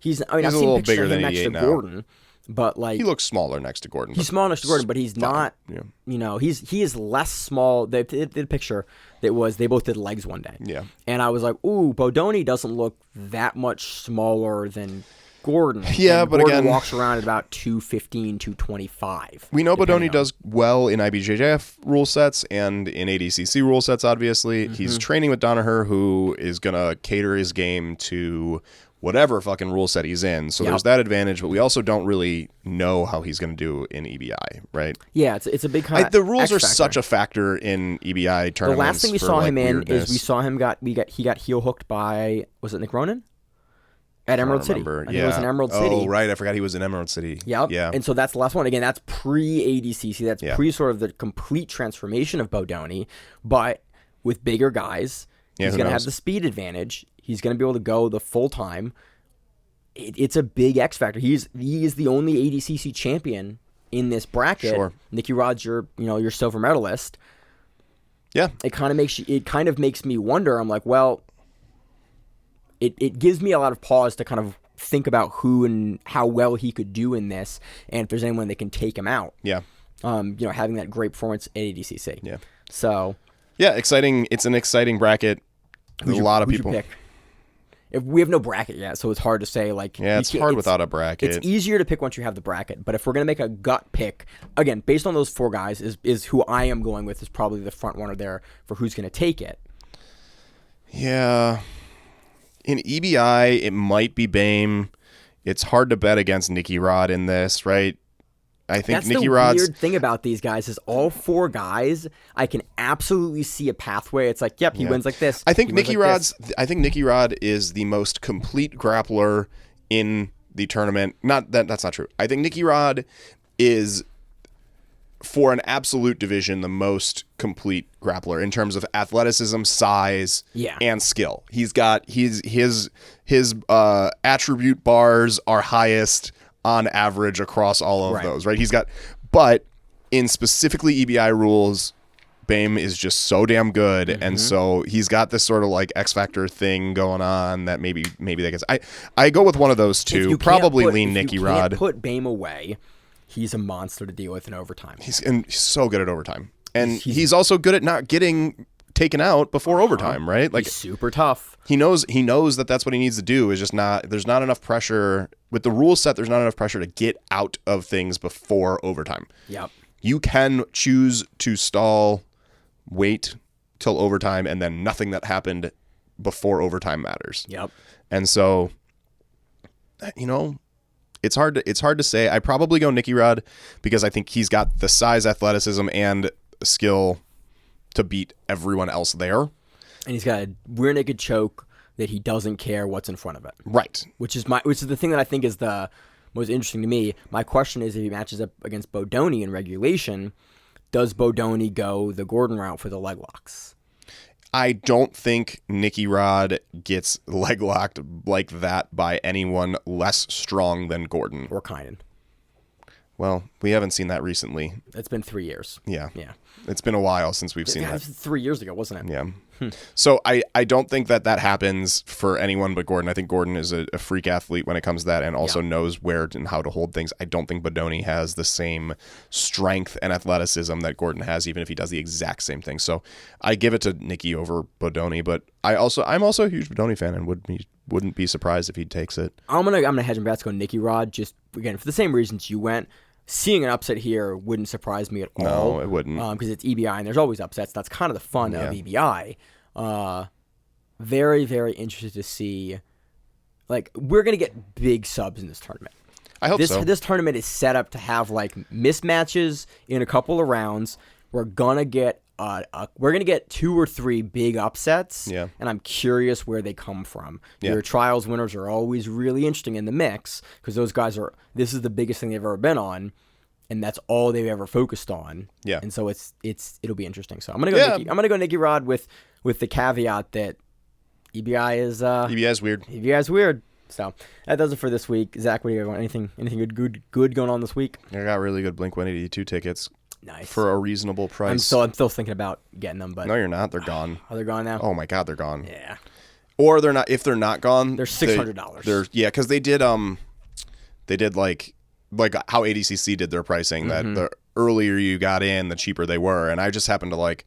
He's a little bigger than 88 now. Gordon, but like he looks smaller next to Gordon. He's small next to Gordon, but he's not. Yeah. You know, he is less small. They did a picture that was they both did legs one day. Yeah, and I was like, ooh, Bodoni doesn't look that much smaller than Gordon. Yeah, but Gordon again, walks around at about 215, 225. We know Bodoni does well in IBJJF rule sets and in ADCC rule sets. Obviously, he's training with Danaher, who is gonna cater his game to whatever fucking rule set he's in. So there's that advantage, but we also don't really know how he's going to do in EBI, right? Yeah, it's a big kind of the rules are such a factor in EBI tournaments. The last thing we saw him in is we saw him he got heel hooked by, was it Nick Ronan? At Emerald City. I think it was in Emerald City. Oh, right. I forgot he was in Emerald City. Yep. Yeah. And so that's the last one. Again, that's pre-ADCC. That's pre sort of the complete transformation of Bodoni. But with bigger guys, he's going to have the speed advantage. He's going to be able to go the full time. It's a big X factor. He is the only ADCC champion in this bracket. Sure. Nicky Rod's your silver medalist. Yeah. It kind of makes me wonder. I'm like, well, it gives me a lot of pause to kind of think about who and how well he could do in this, and if there's anyone that can take him out. Yeah. Having that great performance at ADCC. Yeah. So. Yeah, exciting. It's an exciting bracket. There's a lot of people. Pick? If we have no bracket yet, so it's hard to say. Like, it's hard without a bracket. It's easier to pick once you have the bracket. But if we're gonna make a gut pick, again, based on those four guys, is who I am going with is probably the front runner there for who's gonna take it. Yeah, in EBI, it might be Boehm. It's hard to bet against Nicky Rod in this, right? I think Nicky Rod's weird thing about these guys is all four guys, I can absolutely see a pathway. It's like, yep, he wins like this. I think Nicky Rod is the most complete grappler in the tournament. That's not true. I think Nicky Rod is, for an absolute division, the most complete grappler in terms of athleticism, size, and skill. His attribute bars are highest on average across all of those, right? But in specifically EBI rules, Boehm is just so damn good, and so he's got this sort of like X Factor thing going on that maybe that gets. I go with one of those two. Probably lean Nicky Rod. Put Boehm away. He's a monster to deal with in overtime. He's so good at overtime, and he's also good at not getting taken out before overtime, right? Like he's super tough. He knows that that's what he needs to do. Is just there's not enough pressure with the rule set. There's not enough pressure to get out of things before overtime. Yep. You can choose to stall, wait till overtime, and then nothing that happened before overtime matters. Yep. And so, it's hard to say. I probably go Nicky Rod because I think he's got the size, athleticism, and skill to beat everyone else there. And he's got a rear naked choke that he doesn't care what's in front of it. Right. Which is the thing that I think is the most interesting to me. My question is, if he matches up against Bodoni in regulation, does Bodoni go the Gordon route for the leg locks? I don't think Nicky Rod gets leg locked like that by anyone less strong than Gordon. Or Kynan. Well, we haven't seen that recently. It's been 3 years. Yeah. Yeah. It's been a while since we've seen that. It was 3 years ago, wasn't it? Yeah. So I don't think that happens for anyone but Gordon. I think Gordon is a freak athlete when it comes to that, and also knows where and how to hold things. I don't think Bodoni has the same strength and athleticism that Gordon has, even if he does the exact same thing. So I give it to Nicky over Bodoni, but I'm also a huge Bodoni fan and wouldn't be surprised if he takes it. I'm gonna hedge my bets, go Nicky Rod, just again for the same reasons you went. Seeing an upset here wouldn't surprise me at all. No, it wouldn't. Because it's EBI and there's always upsets. That's kind of the fun of EBI. Very, very interested to see. Like, we're going to get big subs in this tournament. I hope so. This tournament is set up to have, like, mismatches in a couple of rounds. We're going to get 2 or 3 big upsets. Yeah. And I'm curious where they come from. Yeah. Your trials winners are always really interesting in the mix because those guys this is the biggest thing they've ever been on, and that's all they've ever focused on. Yeah. And so it'll be interesting. So I'm gonna go Nicky Rod with the caveat that EBI is weird. EBI is weird. So that does it for this week. Zach, what do you got? Anything good going on this week? I got really good Blink-182 tickets. Nice. For a reasonable price. I'm still thinking about getting them, but no, you're not. They're gone. Oh, they're gone now. Oh my God, they're gone. Yeah. Or they're not. If they're not gone, they're $600. Because they did like how ADCC did their pricing. That the earlier you got in, the cheaper they were. And I just happened to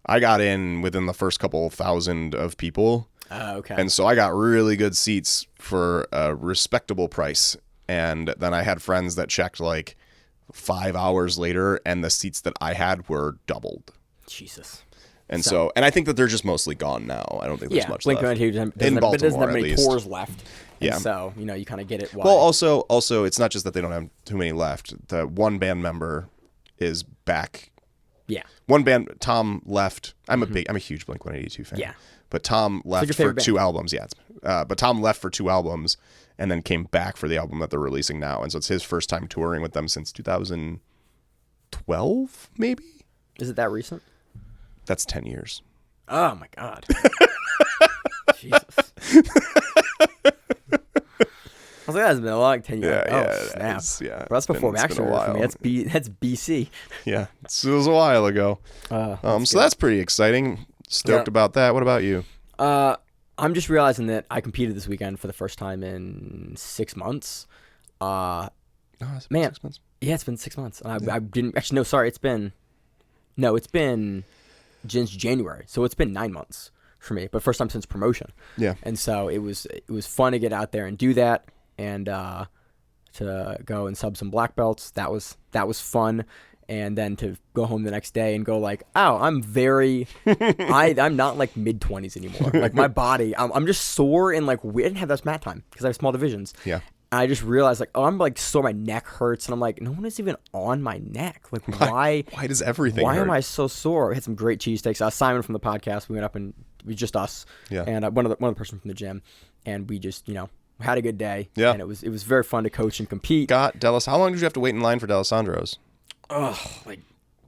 I got in within the first couple thousand of people. Okay. And so I got really good seats for a respectable price. And then I had friends that checked 5 hours later, and the seats that I had were doubled. Jesus. And so I think that they're just mostly gone now. I don't think there's much left. In Baltimore, doesn't have many pours left. Yeah. And so, you kind of get it. Why. Well, also, it's not just that they don't have too many left. The one band member is back. Yeah. One band, Tom left. I'm a huge Blink-182 fan. Yeah. But Tom left for 2 albums. Yeah. But Tom left for 2 albums and then came back for the album that they're releasing now. And so it's his first time touring with them since 2012, maybe? Is it that recent? That's 10 years. Oh, my God. Jesus. I was like, that's been a long 10 years. Snap. Yeah. But that's before Backstreet for me. That's BC. Yeah. It was a while ago. So that's pretty exciting. Stoked about that. What about you? I'm just realizing that I competed this weekend for the first time in 6 months. It's been 6 months. Yeah, it's been 6 months. I didn't actually. No, sorry. It's been since January, so it's been 9 months for me. But first time since promotion. Yeah. And so it was fun to get out there and do that, and to go and sub some black belts. That was fun. And then to go home the next day and go I'm not mid-20s anymore. My body, I'm just sore and we didn't have that mat time because I have small divisions. Yeah. And I just realized I'm sore, my neck hurts, and I'm no one is even on my neck. Why does everything Why hurt? am I so sore? We had some great cheesesteaks. Simon from the podcast, we went up and it was just us. Yeah. And one of the person from the gym, and we just had a good day. Yeah. And it was very fun to coach and compete. How long did you have to wait in line for D'Alessandro's? Oh,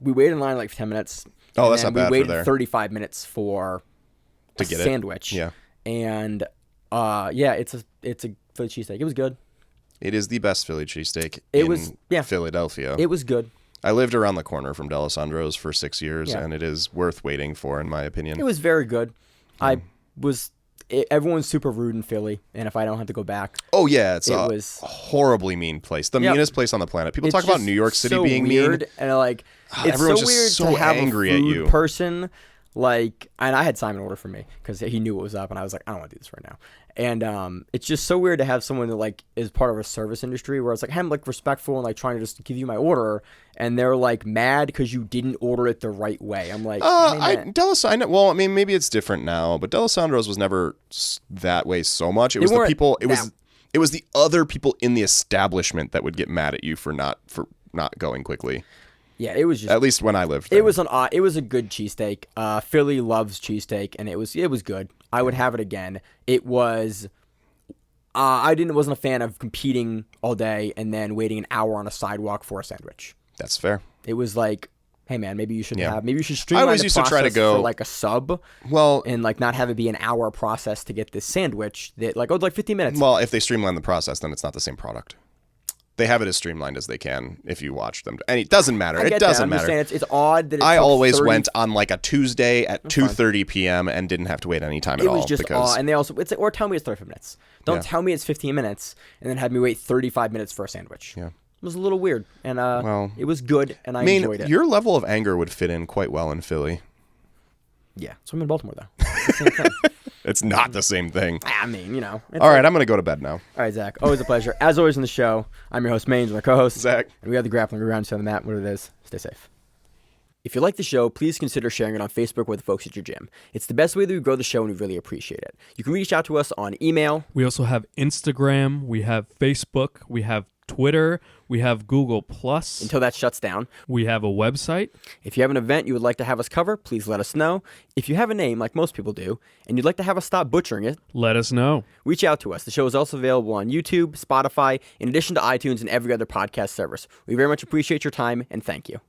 we waited in line 10 minutes. Oh, that's not bad. We for waited there 35 minutes for to a get sandwich. Yeah. And it's a Philly cheesesteak. It was good. It is the best Philly cheesesteak It in was Philadelphia. It was good. I lived around the corner from D'Alessandro's for 6 years, and it is worth waiting for, in my opinion. It was very good. Everyone's super rude in Philly, and if I don't have to go back. Oh, yeah. It was a horribly mean place. The meanest place on the planet. People talk about New York City being weird, mean. And like, it's everyone's so just weird so to have angry a at food you. person. Like, and I had Simon order for me because he knew what was up, and I was like, I don't want to do this right now. And it's just so weird to have someone that like is part of a service industry where it's like, hey, I'm like respectful and like trying to just give you my order, and they're like mad because you didn't order it the right way. I'm like, well, I mean, maybe it's different now, but D'Alessandro's was never that way so much. It was the people. It was the other people in the establishment that would get mad at you for not going quickly. Yeah, it was just, at least when I lived there. It was a good cheesesteak. Philly loves cheesesteak, and it was good. I would have it again. It was wasn't a fan of competing all day and then waiting an hour on a sidewalk for a sandwich. That's fair. It was like, hey man, maybe you should streamline always the used to process try to go for like a sub. Well, and like not have it be an hour process to get this sandwich that like 15 minutes. Well, if they streamline the process, then it's not the same product. They have it as streamlined as they can if you watch them. And it doesn't matter. It doesn't matter. I'm just saying it's odd that I always went on like a Tuesday at 2:30 p.m. and didn't have to wait any time at all. It was just odd. And they also, or tell me it's 35 minutes. Don't tell me it's 15 minutes and then have me wait 35 minutes for a sandwich. Yeah. It was a little weird. And it was good and I enjoyed it. Your level of anger would fit in quite well in Philly. Yeah. So I'm in Baltimore though. It's the same thing. It's not the same thing. I mean, All right, I'm going to go to bed now. All right, Zach. Always a pleasure. As always on the show, I'm your host, Maine, and my co-host, Zach. And we have the Grappling around on the mat. What it is. Stay safe. If you like the show, please consider sharing it on Facebook with the folks at your gym. It's the best way that we grow the show, and we really appreciate it. You can reach out to us on email. We also have Instagram. We have Facebook. We have Twitter. We have Google+. Until that shuts down. We have a website. If you have an event you would like to have us cover, please let us know. If you have a name, like most people do, and you'd like to have us stop butchering it, let us know. Reach out to us. The show is also available on YouTube, Spotify, in addition to iTunes and every other podcast service. We very much appreciate your time, and thank you.